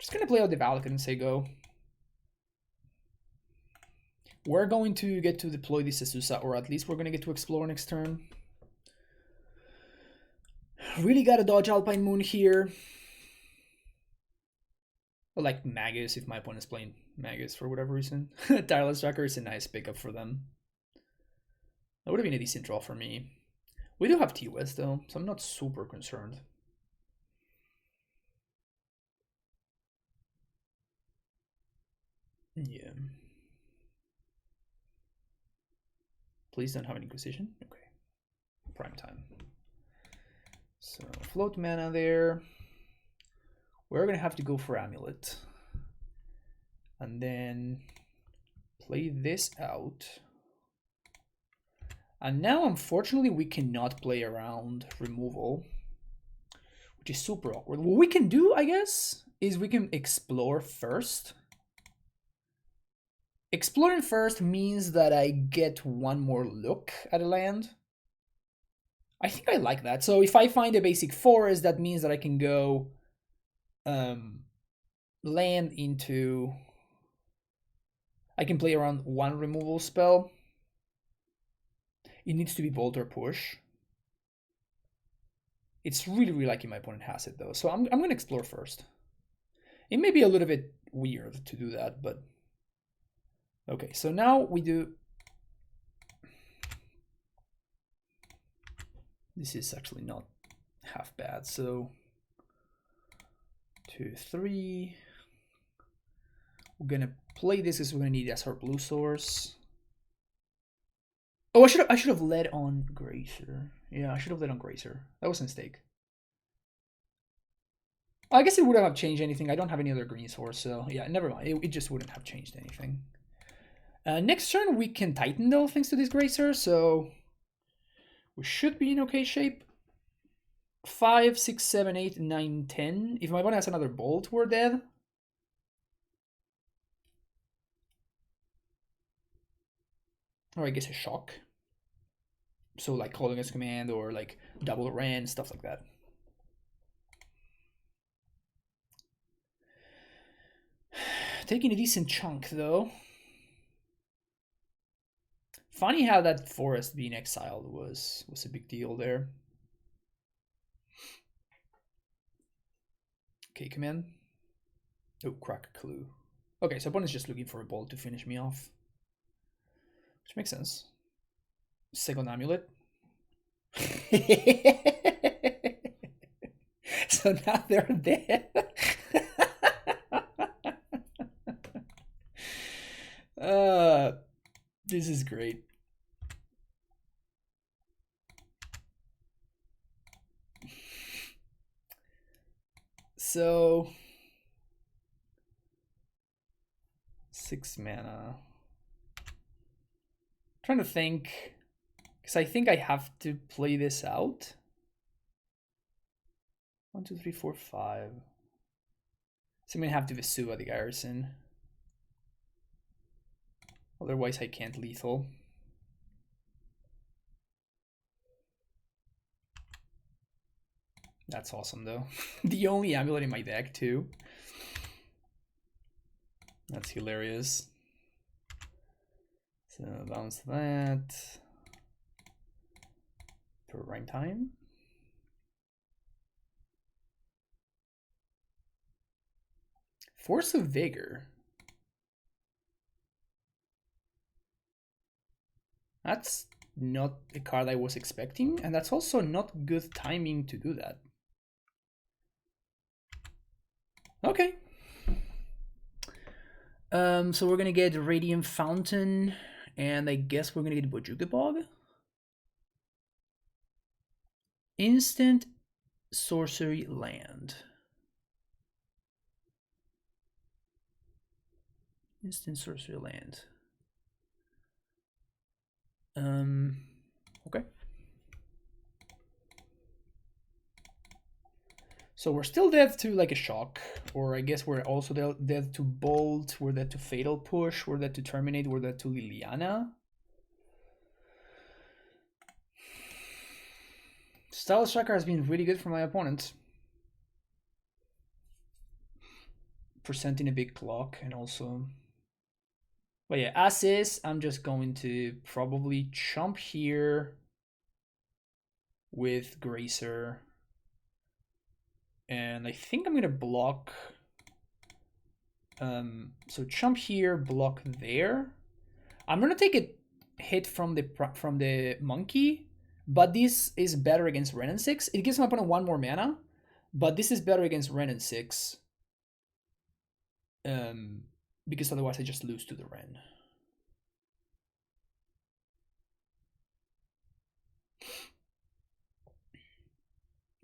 Just gonna play out the Valakut and say go. We're going to get to deploy this Azusa, or at least we're gonna get to explore next turn. Really gotta dodge Alpine Moon here. I like Magus if my opponent's playing Magus for whatever reason. Tireless Tracker is a nice pickup for them. That would have been a decent draw for me. We do have T-West though, so I'm not super concerned. Yeah. Please don't have an Inquisition. Okay. Prime time. So float mana there. We're gonna have to go for Amulet. And then play this out. And now, unfortunately, we cannot play around removal, which is super awkward. What we can do, I guess, is we can explore first. Exploring first means that I get one more look at a land. I think I like that. So if I find a basic forest, that means that I can go land into... I can play around one removal spell. It needs to be bolt or push. It's really, really lucky my opponent has it though. So I'm going to explore first. It may be a little bit weird to do that, but... Okay, so now we do... This is actually not half bad. So 2, 3. We're going to play this because we're going to need SR blue source. Oh, I should have led on Gracer. Yeah, I should have led on Gracer. That was a mistake. I guess it wouldn't have changed anything. I don't have any other green source, so yeah, never mind. It just wouldn't have changed anything. Next turn we can Titan though, thanks to this Gracer, so we should be in okay shape. 5, 6, 7, 8, 9, 10. If my opponent has another bolt, we're dead. Or I guess a shock. So like calling as command or like double Ren, stuff like that. Taking a decent chunk though. Funny how that forest being exiled was a big deal there. Okay, command. Oh, crack a clue. Okay, so opponent's just looking for a ball to finish me off. Which makes sense. Second Amulet. So now they're dead. This is great. So 6 mana. Trying to think, because I think I have to play this out. 1, 2, 3, 4, 5. So I'm gonna have to Vesuva the Garrison. Otherwise I can't lethal. That's awesome though. The only amulet in my deck too. That's hilarious. So bounce that. For rank time. Force of Vigor. That's not the card I was expecting, and that's also not good timing to do that. Okay. So we're gonna get Radiant Fountain, and I guess we're gonna get Bojuka Bog. Instant sorcery land. Instant sorcery land. Okay. So we're still dead to like a shock, or I guess we're also dead to bolt, we're dead to fatal push, we're dead to terminate, we're dead to Liliana. Style Striker has been really good for my opponent. Presenting a big clock and also... But yeah, as is, I'm just going to probably chump here with Gracer. And I think I'm gonna block. So chump here, block there. I'm gonna take a hit from the monkey, but this is better against Ren and 6. It gives my opponent 1 more mana, but this is better against Ren and 6. Because otherwise I just lose to the Ren.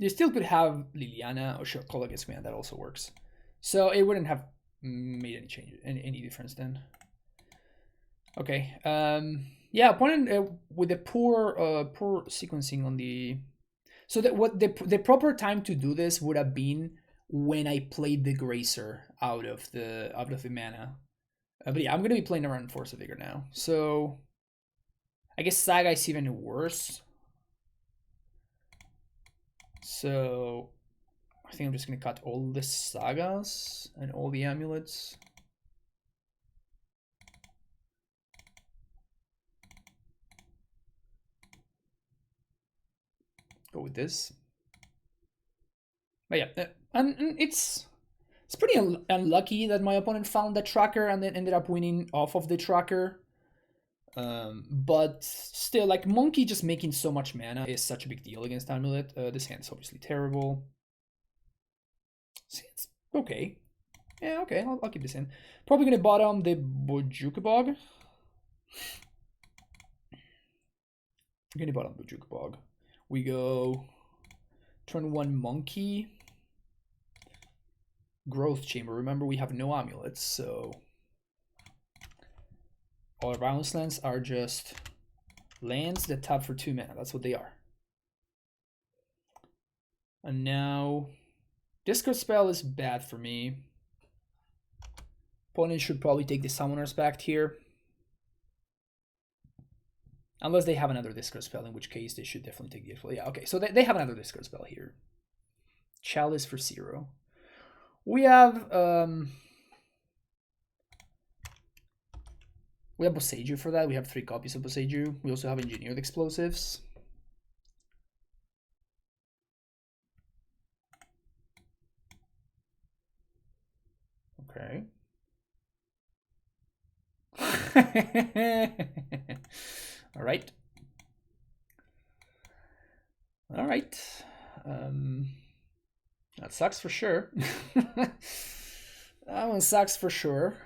You still could have Liliana or Call against me, and that also works. So it wouldn't have made any change, any difference then. Okay. Yeah, opponent with the poor sequencing on the. So that what the proper time to do this would have been when I played the Gracer out of the mana. But yeah, I'm gonna be playing around Force of Vigor now. So I guess Saga is even worse. So I think I'm just gonna cut all the Sagas and all the Amulets. Go with this. But yeah, and it's pretty unlucky that my opponent found that tracker and then ended up winning off of the tracker. But still, like, Monkey just making so much mana is such a big deal against Amulet. This hand's obviously terrible. It's okay. Yeah, okay, I'll keep this in. Probably gonna bottom the Bojuka Bog. I'm gonna bottom Bojuka Bog. We go turn 1 Monkey. Growth Chamber. Remember, we have no amulets, so all our bounce lands are just lands that tap for 2 mana. That's what they are. And now Discard Spell is bad for me. Opponent should probably take the Summoner's Pact here. Unless they have another Discard Spell, in which case they should definitely take the exfil. Yeah, okay, so they have another Discard Spell here. Chalice for 0. We have Boseiju for that. We have 3 copies of Boseiju. We also have Engineered Explosives. Okay. All right. All right. That sucks for sure. That one sucks for sure.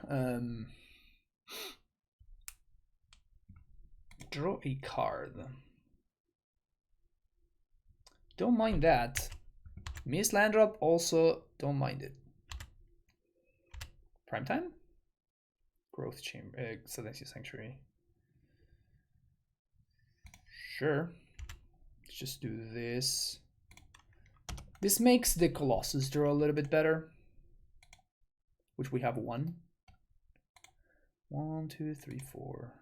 Draw a card. Don't mind that. Miss land drop, also don't mind it. Primetime? Growth Chamber, Silencious Sanctuary. Sure. Let's just do this. This makes the Colossus draw a little bit better. Which we have one. 1, 2, 3, 4.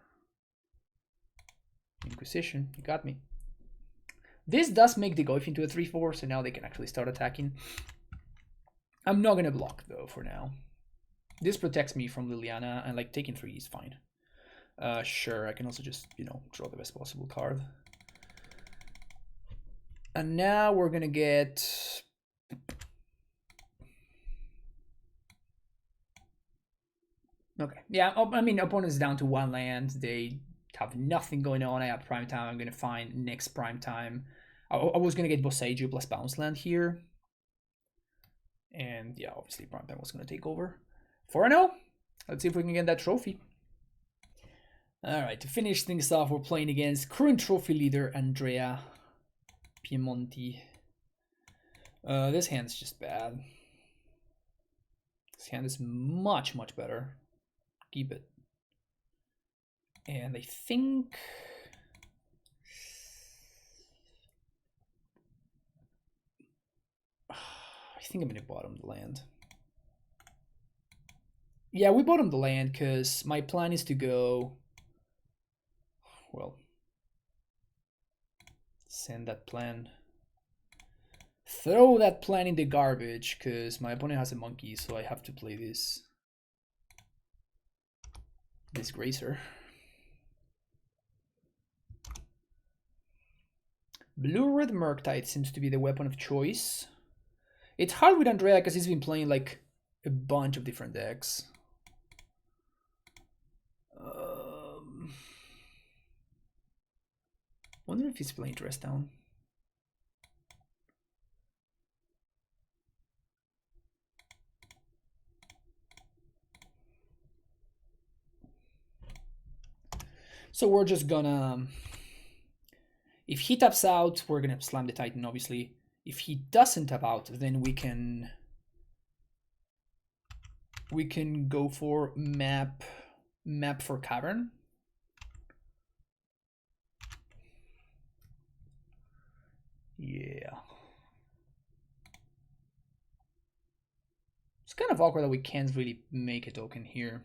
Inquisition, you got me. This does make the Goyf into a 3/4, so now they can actually start attacking. I'm not gonna block though for now. This protects me from Liliana, and like taking 3 is fine. Sure, I can also just, you know, draw the best possible card. And now we're gonna get... Okay, yeah, I mean, opponent's down to 1 land. They have nothing going on. I have prime time. I'm gonna find next prime time. I was gonna get Boseiju plus bounce land here. And yeah, obviously prime time was gonna take over. 4-0. Let's see if we can get that trophy. All right, to finish things off, we're playing against current trophy leader Andrea Piemonti. This hand's just bad. This hand is much, much better. Keep it. And I think... I'm gonna bottom the land. Yeah, we bottom the land because my plan is to go... Well... Send that plan. Throw that plan in the garbage because my opponent has a monkey, so I have to play this. This Gracer. UR Murktide seems to be the weapon of choice. It's hard with Andrea because he's been playing like a bunch of different decks. Wonder if he's playing Dress Down. So we're just gonna... If he taps out, we're gonna slam the Titan, obviously. If he doesn't tap out, then we can go for map for Cavern. Yeah. It's kind of awkward that we can't really make a token here.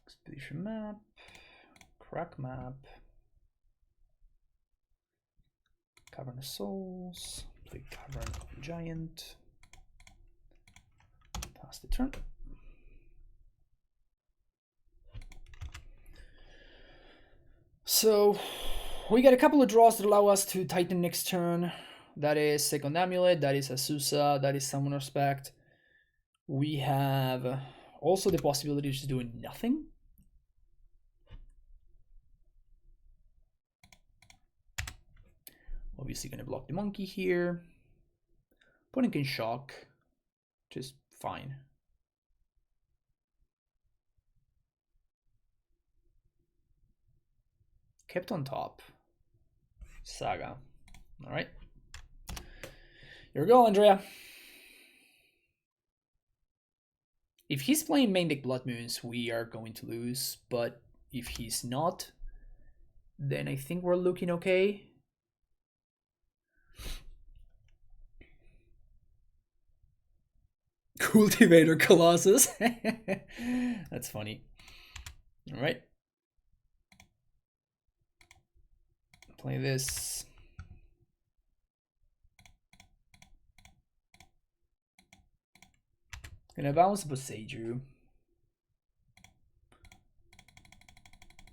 Expedition map, crack map, Cavern of Souls, play Cavern of Giant, pass the turn. So we get a couple of draws that allow us to Titan next turn. That is second Amulet, that is Azusa, that is Summoner's Pact. We have also the possibility of just doing nothing. Obviously gonna block the monkey here. Opponent can shock, just fine. Kept on top. Saga. All right. Here we go, Andrea. If he's playing main deck Blood Moons, we are going to lose. But if he's not, then I think we're looking okay. Cultivator Colossus. That's funny. All right. Play this. Gonna bounce Boseiju.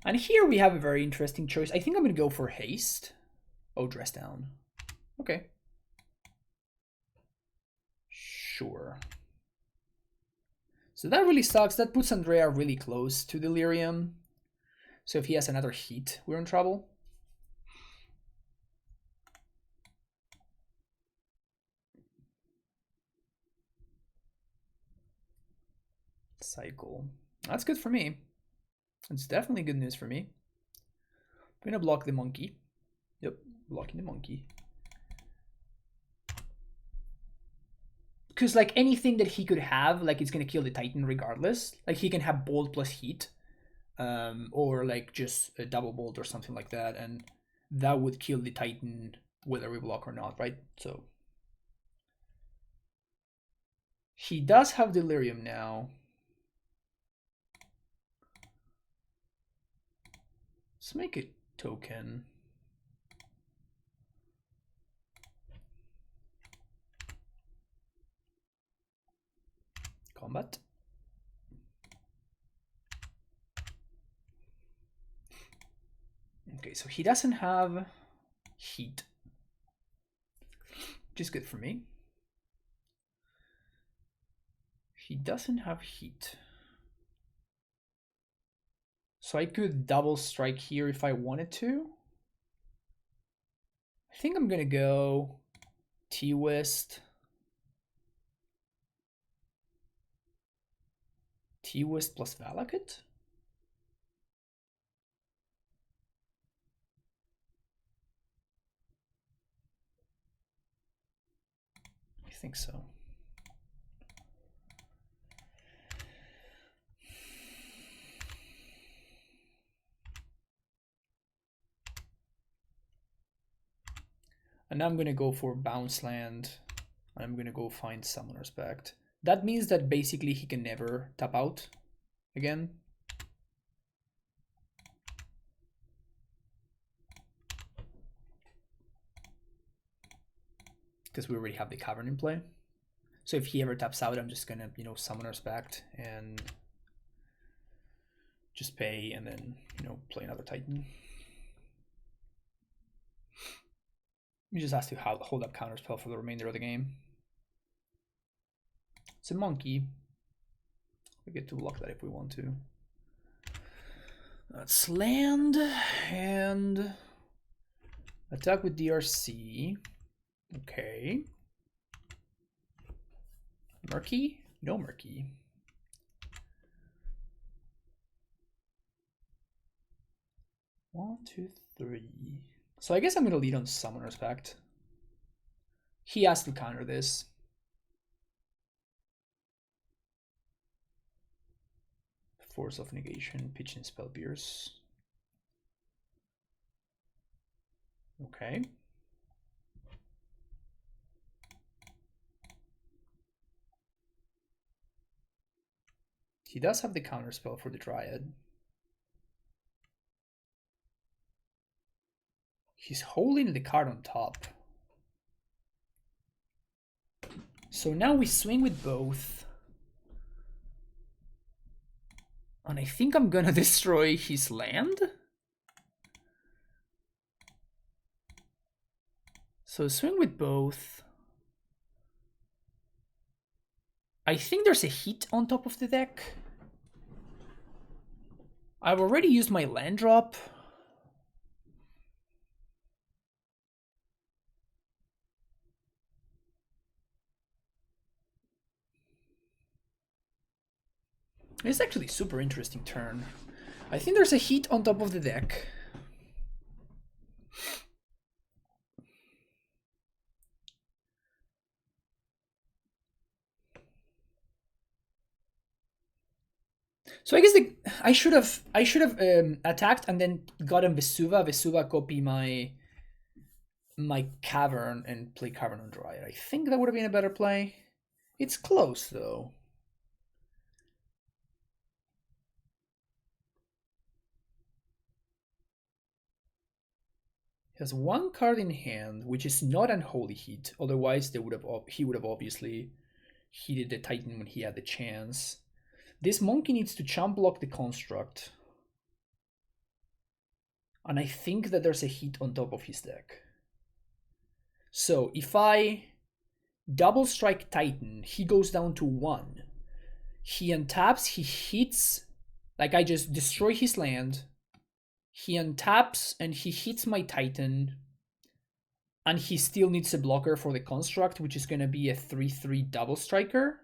And here we have a very interesting choice. I think I'm gonna go for haste. Oh, Dress Down. Okay. sure. So that really sucks. That puts Andrea really close to Delirium. So if he has another heat, we're in trouble. Cycle. That's good for me. It's definitely good news for me. I'm gonna block the monkey. Yep, blocking the monkey. Because like anything that he could have, like it's gonna kill the Titan regardless. Like he can have bolt plus heat, or like just a double bolt or something like that, and that would kill the Titan whether we block or not, right? So he does have Delirium now. Let's make a token. Combat. Okay, so he doesn't have heat, which is good for me. He doesn't have heat. So I could double strike here if I wanted to. I think I'm gonna go T-West. T-West plus Valakut? I think so. And I'm gonna go for Bounce Land. I'm gonna go find Summoner's Pact. That means that basically he can never tap out again. Because we already have the Cavern in play. So if he ever taps out, I'm just gonna, you know, Summoner's Pact and just pay and then, you know, play another Titan. We just have to hold up counterspell for the remainder of the game. It's a monkey. We get to block that if we want to. Let's land and attack with DRC. Okay. Murky? No Murky. One, two, three. So I guess I'm gonna lead on Summoner's Pact. He has to counter this. Force of Negation, Pitch and Spell Pierce. Okay. He does have the counter spell for the Dryad. He's holding the card on top. So now we swing with both. And I think I'm gonna destroy his land. So swing with both. I think there's a heat on top of the deck. I've already used my land drop. It's actually a super interesting turn. I think there's a heat on top of the deck. So I guess I should have attacked and then gotten Vesuva. Vesuva copy my Cavern and play Cavern on Dryad. I think that would have been a better play. It's close though. He has one card in hand, which is not Unholy Heat. Otherwise, he would have obviously heated the Titan when he had the chance. This monkey needs to chump block the construct. And I think that there's a heat on top of his deck. So if I Double Strike Titan. He goes down to 1. He untaps, he hits, like I just destroy his land. He untaps and he hits my Titan. And he still needs a blocker for the construct, which is going to be a 3/3 double striker.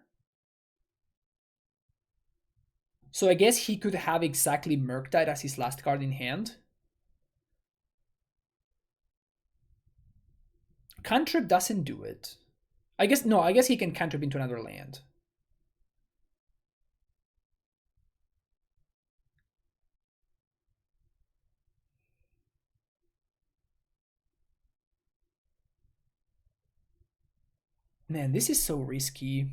So I guess he could have exactly Murktide as his last card in hand. Cantrip doesn't do it. I guess he can cantrip into another land. Man, this is so risky.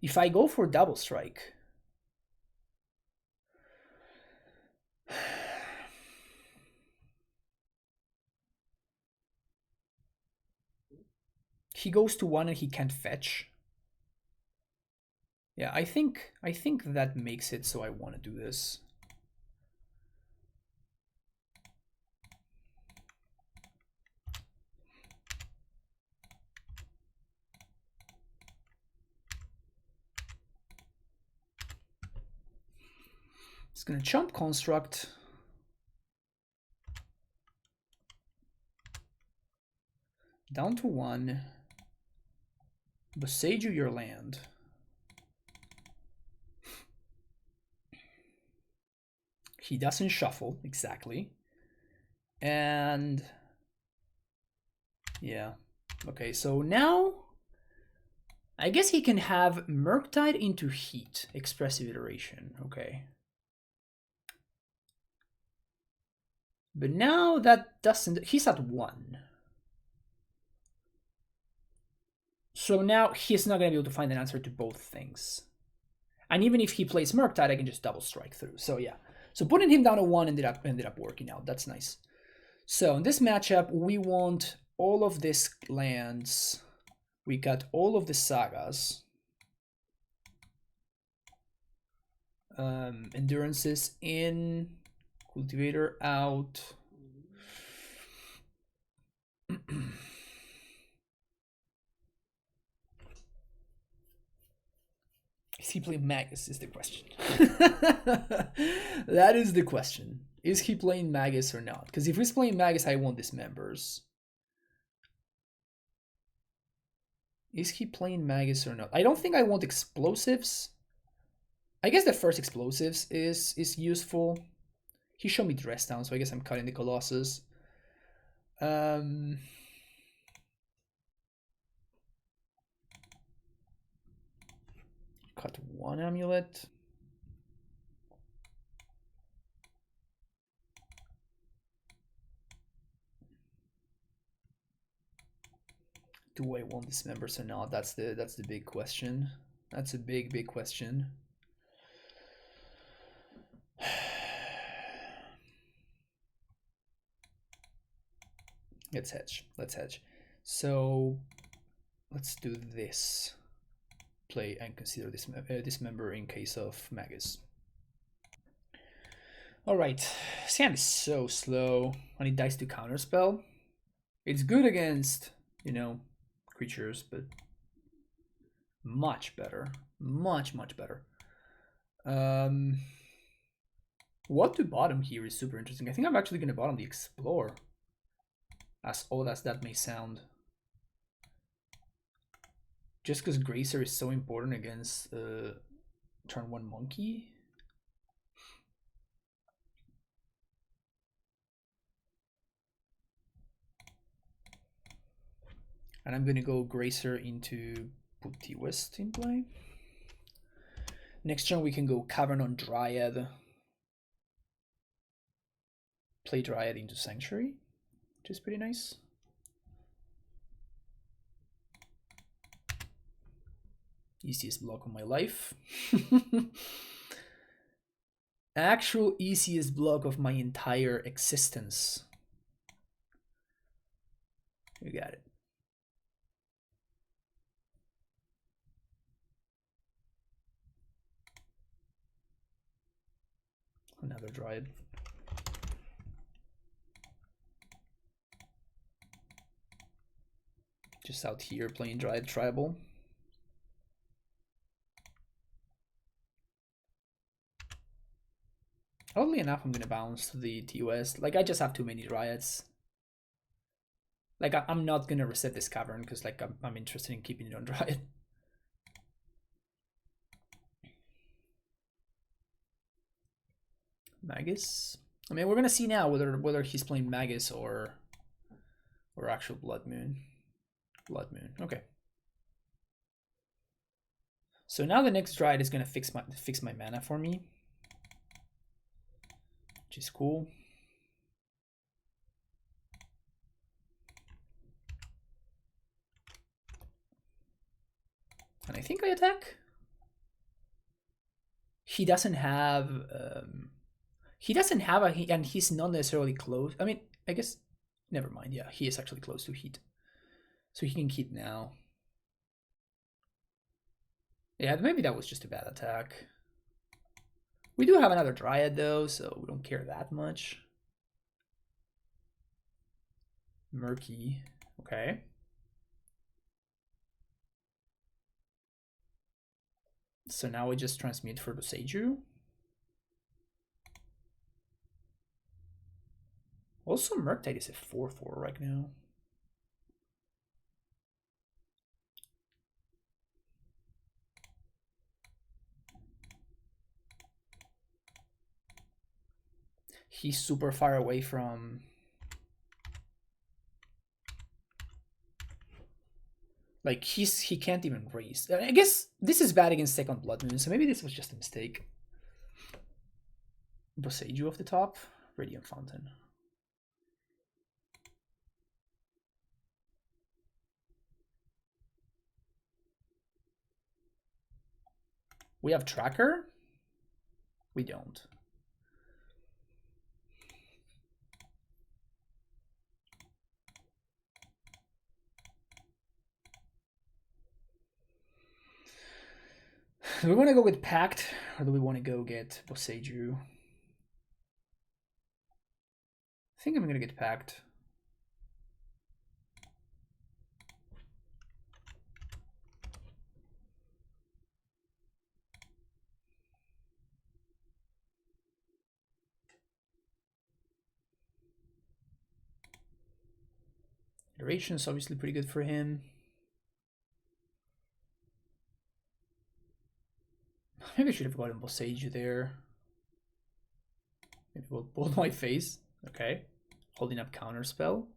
If I go for double strike, he goes to 1 and he can't fetch. Yeah, I think that makes it so I want to do this. It's gonna chump construct. Down to 1. Boseiju your land. He doesn't shuffle, exactly. And yeah. Okay, so now I guess he can have Murktide into Heat, expressive iteration. Okay. But now that doesn't, he's at 1. So now he's not going to be able to find an answer to both things. And even if he plays Murktide, I can just double strike through. So yeah. So putting him down to 1 ended up working out. That's nice. So in this matchup, we want all of these lands. We got all of the sagas. Endurances in, Cultivator out. Is he playing Magus is the question. That is the question. Is he playing Magus or not? Because if he's playing Magus, I want Dismembers. Is he playing Magus or not? I don't think I want Explosives. I guess the first Explosives is useful. He showed me Dress Down, so I guess I'm cutting the Colossus. Cut 1 Amulet. Do I want Dismembers or not? That's the big question. That's a big question. Let's hedge. Let's hedge. So let's do this. Play and consider this Dismember in case of Magus. All right, Sam is so slow when he dies to counterspell. It's good against, you know, creatures, but much better, much better. What to bottom here is super interesting. I think I'm actually gonna bottom the Explore, as odd as that may sound. Just because Gracer is so important against turn 1 Monkey. And I'm gonna go Gracer into Putty West in play. Next turn we can go Cavern on Dryad. Play Dryad into Sanctuary, which is pretty nice. Easiest block of my life. Actual easiest block of my entire existence. You got it. Another Dryad. Just out here playing Dryad Tribal. Oddly enough, I'm gonna bounce to the TOS. Like, I just have too many Dryads. Like, I'm not gonna reset this cavern because, like, I'm interested in keeping it on Dryad. Magus. I mean, we're gonna see now whether he's playing Magus or actual Blood Moon. Blood Moon. Okay. So now the next Dryad is gonna fix my mana for me, which is cool. And I think I attack. He doesn't have and he's not necessarily close. I mean, I guess, never mind. Yeah, he is actually close to heat, so he can heat now. Yeah, maybe that was just a bad attack. We do have another Dryad though, so we don't care that much. Murky, okay. So now we just transmute for the Seiju. Also, Murktide is a 4/4 right now. He's super far away from... Like, he can't even raise. I guess this is bad against second Blood Moon, so maybe this was just a mistake. Boseiju off the top, Radiant Fountain. We have Tracker? We don't. Do we want to go with Pact, or do we want to go get Boseiju? I think I'm going to get Pact. Duration is obviously pretty good for him. Maybe I should have gotten Boseiju there. Maybe we'll pull my face. Okay. Holding up Counterspell.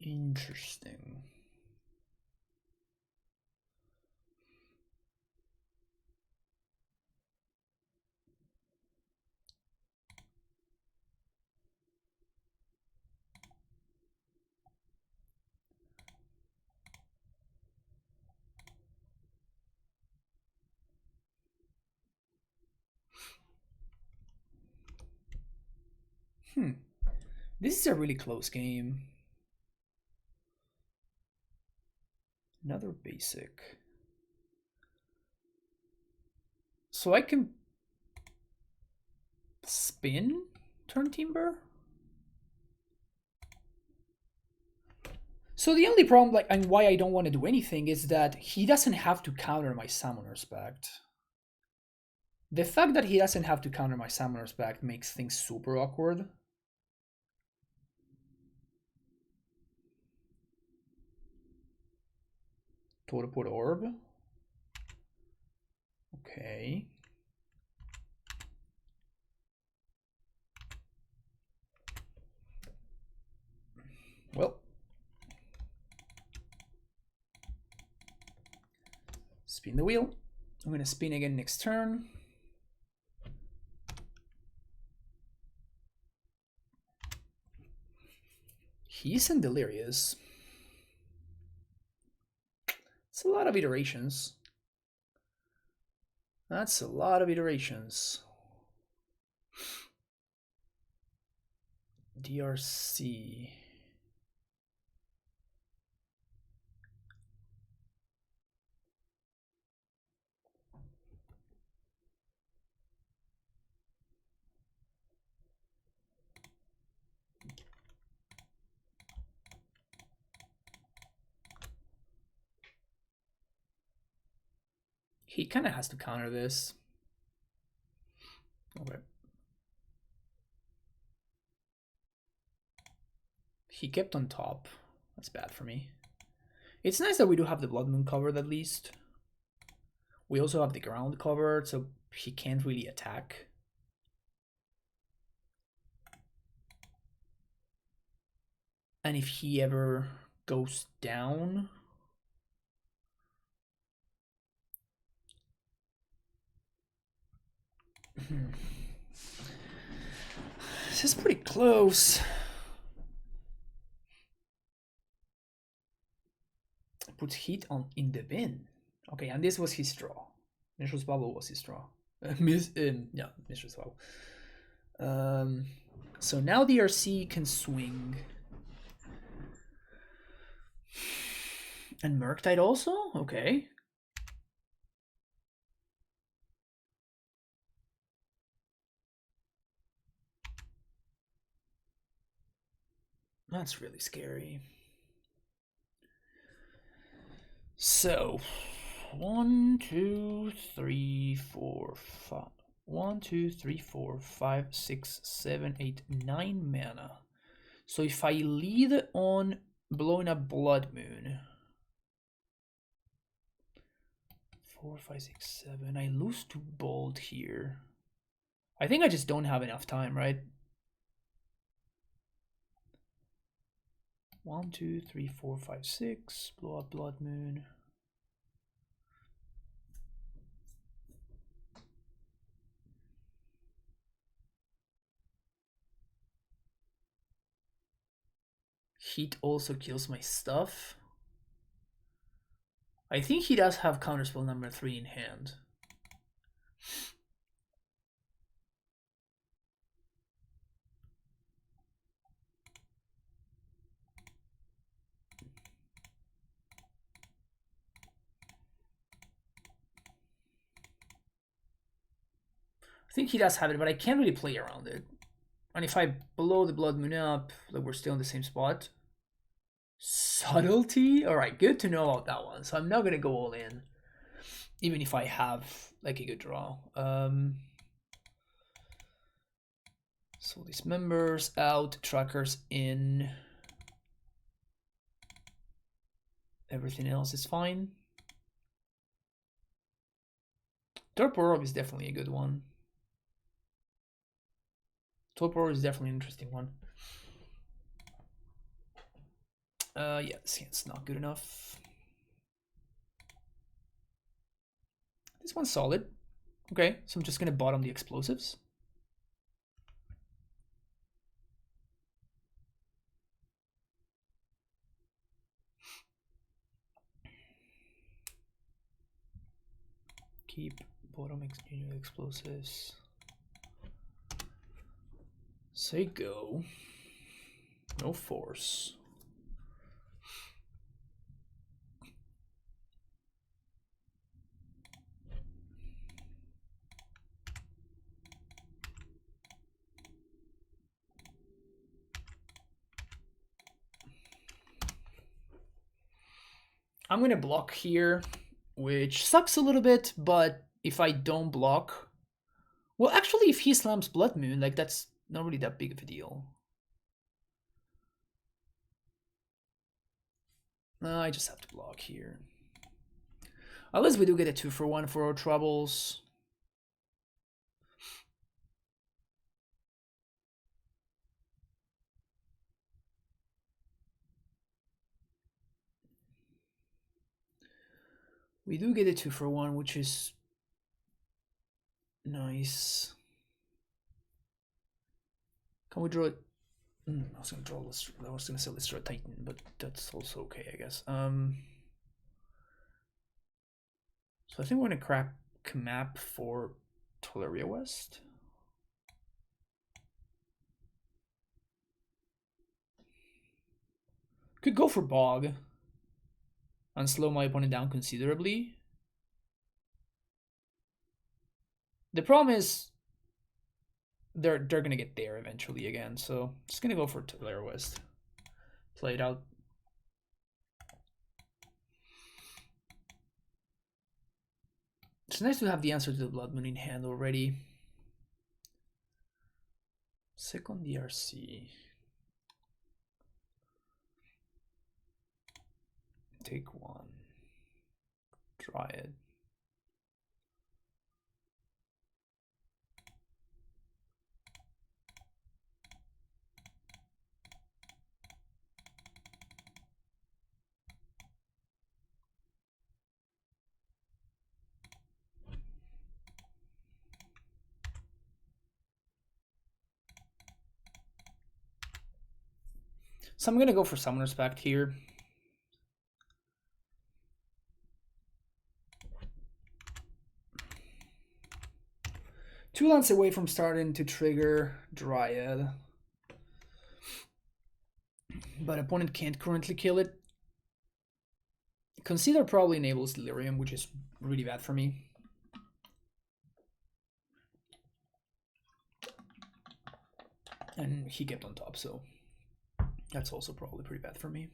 Interesting. This is a really close game. Another basic. So I can spin turn Timber? So the only problem, like, and why I don't want to do anything is that he doesn't have to counter my Summoner's Pact. The fact that he doesn't have to counter my Summoner's Pact makes things super awkward. Total Orb. Okay. Well. Spin the wheel. I'm going to spin again next turn. He's in Delirious. It's a lot of iterations. That's a lot of iterations. DRC. He kind of has to counter this. Okay. He kept on top. That's bad for me. It's nice that we do have the Blood Moon covered at least. We also have the ground covered, so he can't really attack. And if he ever goes down... This is pretty close. Puts heat on in the bin. Okay, and this was his draw. Mishra's Bubble was his draw. Yeah, Mishra's Bubble. So now the RC can swing. And Murktide also? Okay. That's really scary. So, 1, 2, 3, 4, 5. 1, 2, 3, 4, 5, 6, 7, 8, 9 mana. So if I lead on blowing up Blood Moon, 4, 5, 6, 7. I lose to Bolt here. I think I just don't have enough time, right? 1, 2, 3, 4, 5, 6. Blow up Blood Moon. Heat also kills my stuff. I think he does have counterspell number 3 in hand. I think he does have it, but I can't really play around it. And if I blow the Blood Moon up, like we're still in the same spot. Subtlety? Alright, good to know about that one. So I'm not gonna go all in. Even if I have like a good draw. So these members out, trackers in. Everything else is fine. Torpor is definitely a good one. Torpor is definitely an interesting one. Yeah, this hand's not good enough. This one's solid. Okay, so I'm just gonna bottom the explosives. Keep bottom explosives. Say go. No force. I'm gonna block here, which sucks a little bit, but if I don't block... Well, actually, if he slams Blood Moon, like that's not really that big of a deal. I just have to block here. Unless we do get a 2-for-1 for our troubles. We do get a 2-for-1, which is nice. Can we draw it? I was gonna draw this. I was gonna say let's draw a Titan, but that's also okay, I guess. So I think we're gonna crack map for Tolaria West. Could go for Bog and slow my opponent down considerably. The problem is they're gonna get there eventually again, so just gonna go for Tolaria West. Play it out. It's nice to have the answer to the Blood Moon in hand already. Second DRC. Take one. Dryad. So I'm gonna go for Summoner's Pact here. Two lands away from starting to trigger Dryad. But opponent can't currently kill it. Consider probably enables Delirium, which is really bad for me. And he kept on top, so that's also probably pretty bad for me.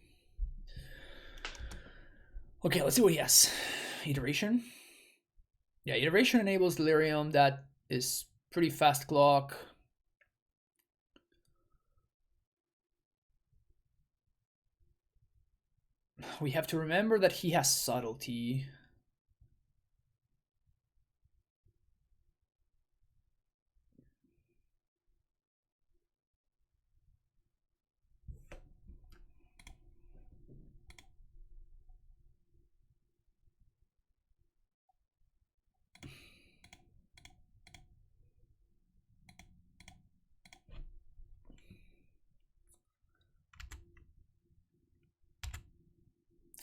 Okay, let's see what he has. Iteration. Yeah, Iteration enables Delirium. That is pretty fast clock. We have to remember that he has Subtlety.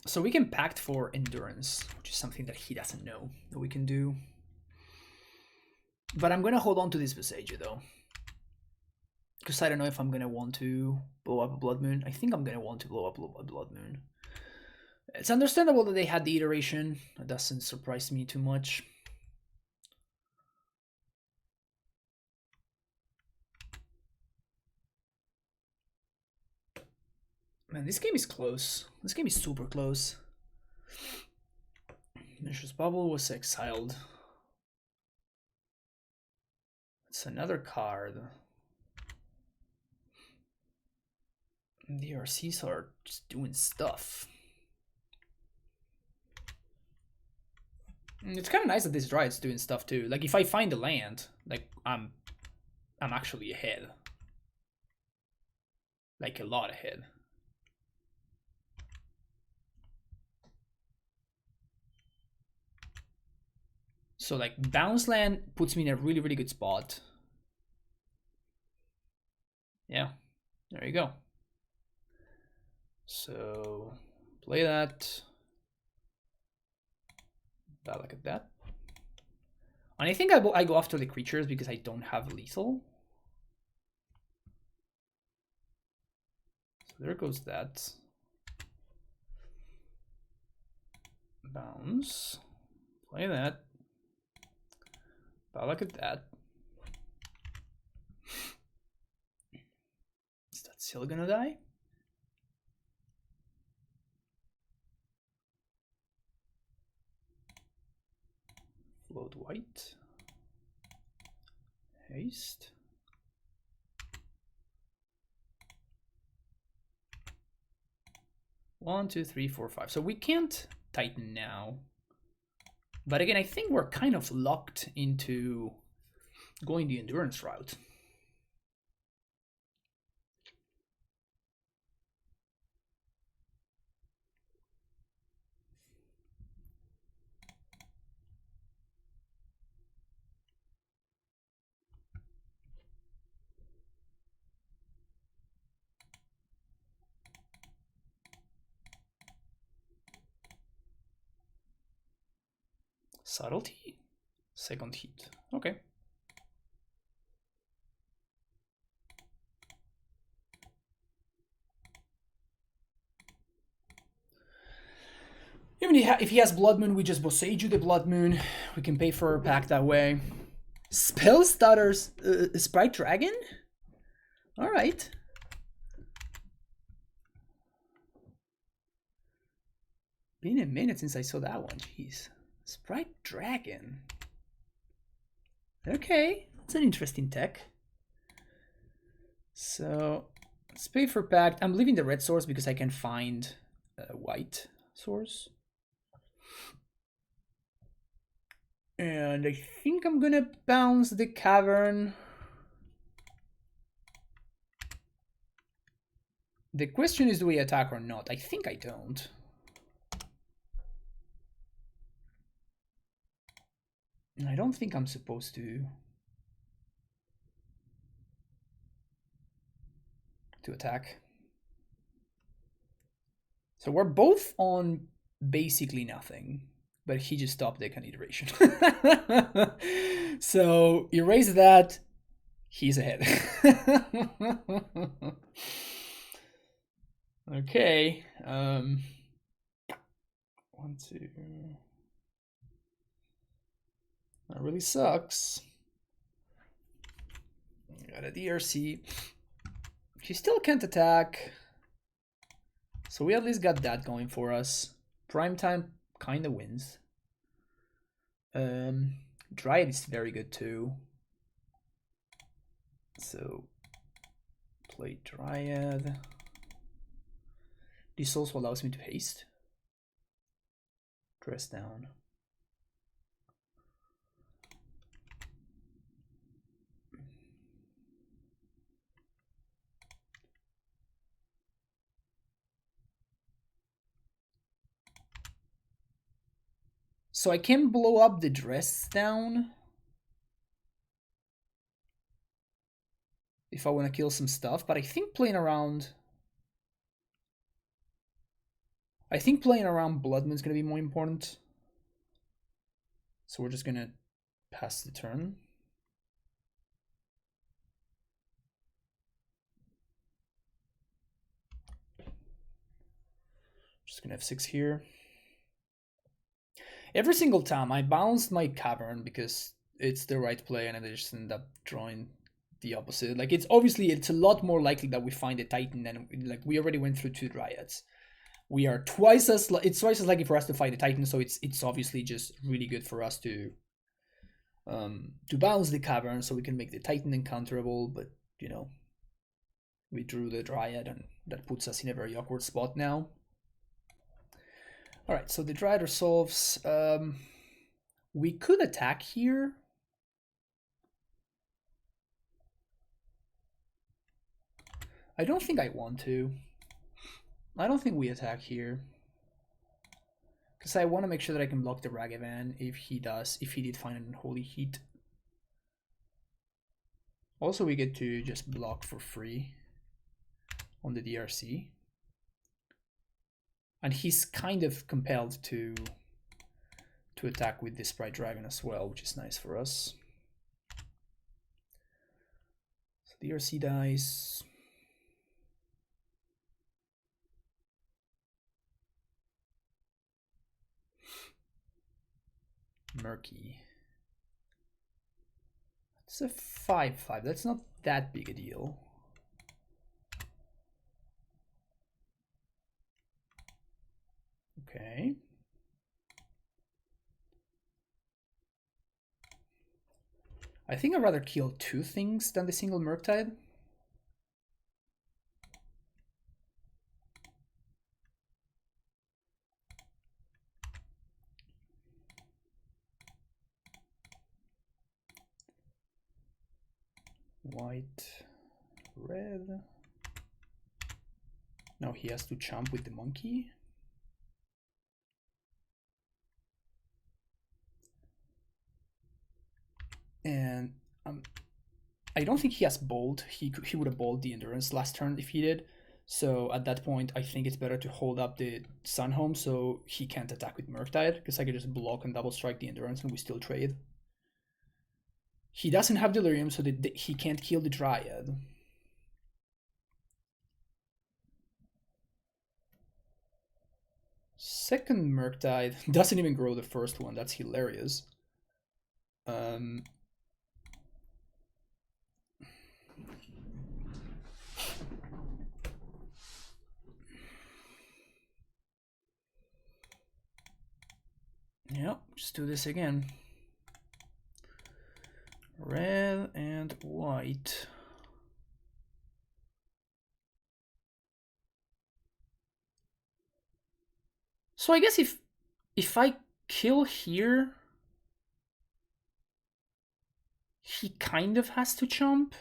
So we can pact for Endurance, which is something that he doesn't know that we can do. But I'm going to hold on to this Visage though. Because I don't know if I'm going to want to blow up a Blood Moon. I think I'm going to want to blow up a Blood Moon. It's understandable that they had the Iteration. It doesn't surprise me too much. Man, this game is close. This game is super close. Vicious Bubble was exiled. It's another card. The RCs are just doing stuff. It's kind of nice that this Dryad's doing stuff too. Like if I find a land, like I'm actually ahead. Like a lot ahead. So like bounce land puts me in a really, really good spot. Yeah, there you go. So play that. Look at that. And I think I go after the creatures because I don't have lethal. So there goes that. Bounce. Play that. Look at that. Is that still gonna die? Float white. Haste. One, two, three, four, five. So we can't Titan now. But again, I think we're kind of locked into going the Endurance route. Subtlety? Second heat. Okay. Even if he has Blood Moon, we just Boseiju the Blood Moon. We can pay for a pack that way. Spell Stutters, Sprite Dragon? Alright. Been a minute since I saw that one, jeez. Sprite Dragon. Okay, that's an interesting tech. So let's pay for Pact. I'm leaving the red source because I can find a white source. And I think I'm gonna bounce the Cavern. The question is, do we attack or not? I think I don't. I don't think I'm supposed to attack. So we're both on basically nothing, but he just stopped the iteration. So erase that, he's ahead. Okay. 1, 2. That really sucks. Got a DRC. He still can't attack. So we at least got that going for us. Primetime kind of wins. Dryad is very good too. So play Dryad. This also allows me to haste. Dress down. So I can blow up the dress down if I want to kill some stuff, but I think playing around Blood Moon is going to be more important. So we're just going to pass the turn. Just going to have 6 here. Every single time I bounced my Cavern because it's the right play, and I just end up drawing the opposite. Like it's a lot more likely that we find a Titan than like we already went through 2 Dryads. We are twice as likely for us to find a Titan, so it's obviously just really good for us to bounce the Cavern so we can make the Titan uncounterable. But you know, we drew the Dryad, and that puts us in a very awkward spot now. All right, so the Dryad resolves. We could attack here. I don't think I want to. I don't think we attack here. Because I want to make sure that I can block the Ragavan if he did find an Unholy Heat. Also, we get to just block for free on the DRC. And he's kind of compelled to attack with this Sprite Dragon as well, which is nice for us. So DRC dies. Murky. It's a 5/5. That's not that big a deal. Okay. I think I'd rather kill 2 things than the single Murktide. White, red. Now he has to chomp with the monkey. And I don't think he has bold. He would have bowled the endurance last turn if he did. So at that point, I think it's better to hold up the Sunhome so he can't attack with Murktide, because I could just block and double strike the endurance and we still trade. He doesn't have Delirium, so he can't kill the Dryad. Second Murktide doesn't even grow the first one. That's hilarious. Yeah, Oh, just do this again. Red and white. So I guess if I kill here, he kind of has to chomp.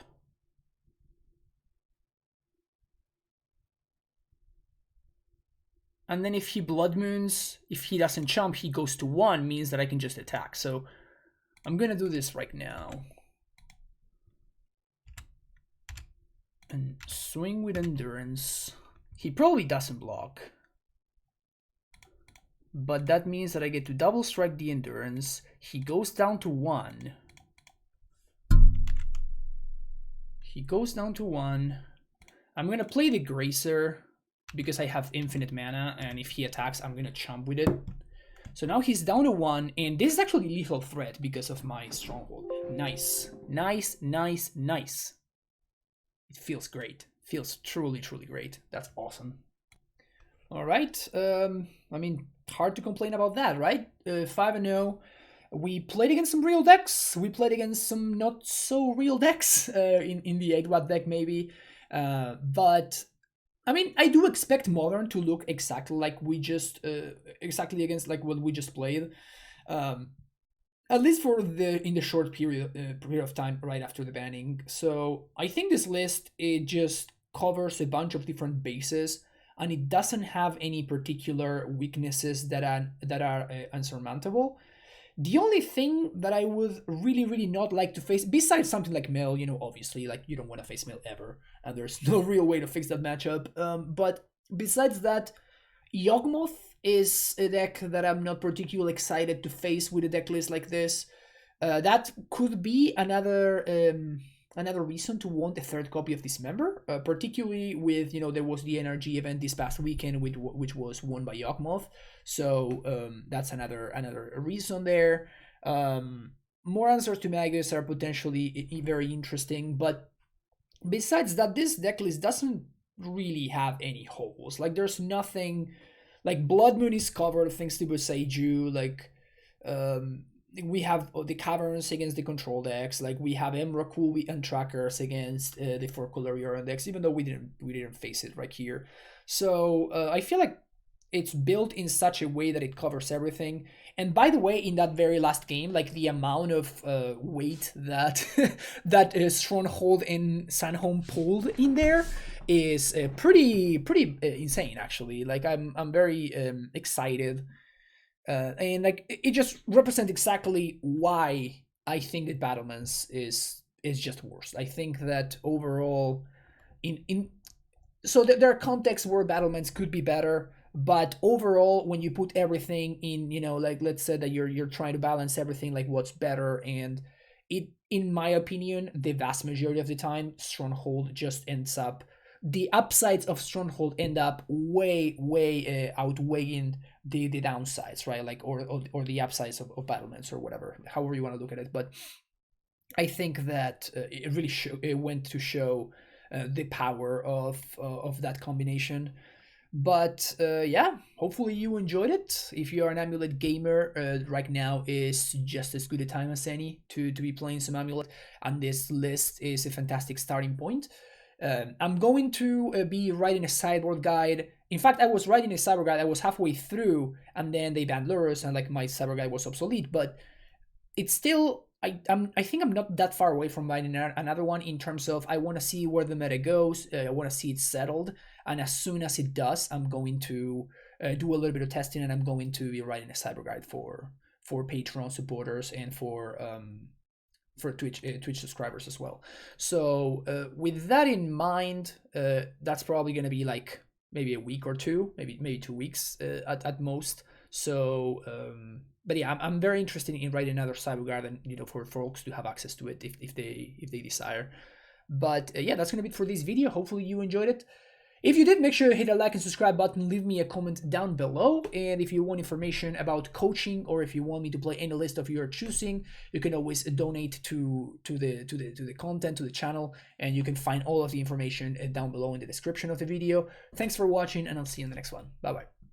And then if he Blood Moons, if he doesn't chomp, he goes to 1, means that I can just attack. So I'm gonna do this right now. And swing with Endurance. He probably doesn't block. But that means that I get to double strike the Endurance. He goes down to 1. He goes down to 1. I'm gonna play the Gracer because I have infinite mana, and if he attacks, I'm gonna chomp with it. So now he's down to 1, and this is actually lethal threat because of my Stronghold. Nice, nice, nice, nice. It feels great. Feels truly, truly great. That's awesome. All right. I mean, hard to complain about that, right? 5-0. We played against some real decks. We played against some not so real decks in the 8-watt deck maybe. But I mean, I do expect Modern to look exactly like we just exactly against like what we just played. At least for in the short period of time right after the banning. So I think this list, it just covers a bunch of different bases, and it doesn't have any particular weaknesses that are unsurmountable. The only thing that I would really not like to face, besides something like Mel, you know, obviously, like, you don't want to face Mel ever, and there's no real way to fix that matchup. But besides that, Yawgmoth is a deck that I'm not particularly excited to face with a deck list like this. That could be another reason to want a third copy of Dismember, particularly with, you know, there was the energy event this past weekend which was won by Yawgmoth. So that's another reason there. More answers to Magus are potentially very interesting, but besides that, this deck list doesn't really have any holes. Like, there's nothing. Like, Blood Moon is covered thanks to Boseiju. Like, we have the Caverns against the control decks. Like, we have Emrakul and Trackers against the 4-color Urn decks, even though we didn't face it right here. So I feel like it's built in such a way that it covers everything. And by the way, in that very last game, like, the amount of weight that that Stronghold and Sunhome pulled in there is pretty insane, actually. Like, I'm very excited, and like, it just represents exactly why I think that Battlements is just worse. I think that overall, so there are contexts where Battlements could be better, but overall, when you put everything in, you know, like, let's say that you're trying to balance everything, like, what's better, and it, in my opinion, the vast majority of the time, Stronghold just ends up, the upsides of Stronghold end up way outweighing the downsides, right? Like, or the upsides of Battlements, or whatever, however you want to look at it. But I think that it really it went to show the power of that combination. But yeah, hopefully you enjoyed it. If you are an Amulet gamer, right now is just as good a time as any to be playing some Amulet, and this list is a fantastic starting point. I'm going to be writing a sideboard guide. In fact, I was writing a sideboard guide, I was halfway through, and then they banned Lurrus, and like, my sideboard guide was obsolete, but it's still, I think I'm not that far away from writing another one, in terms of, I want to see where the meta goes. I want to see it settled, and as soon as it does, I'm going to do a little bit of testing, and I'm going to be writing a cyber guide for Patreon supporters and for Twitch subscribers as well. So with that in mind, that's probably going to be like maybe a week or two, maybe 2 weeks at most. So but yeah, I'm very interested in writing another cyber guide, and, you know, for folks to have access to it if they desire. But yeah, that's gonna be it for this video. Hopefully you enjoyed it. If you did, make sure to hit the like and subscribe button, leave me a comment down below, and if you want information about coaching, or if you want me to play any list of your choosing, you can always donate to the content, to the channel, and you can find all of the information down below in the description of the video. Thanks for watching, and I'll see you in the next one. Bye bye.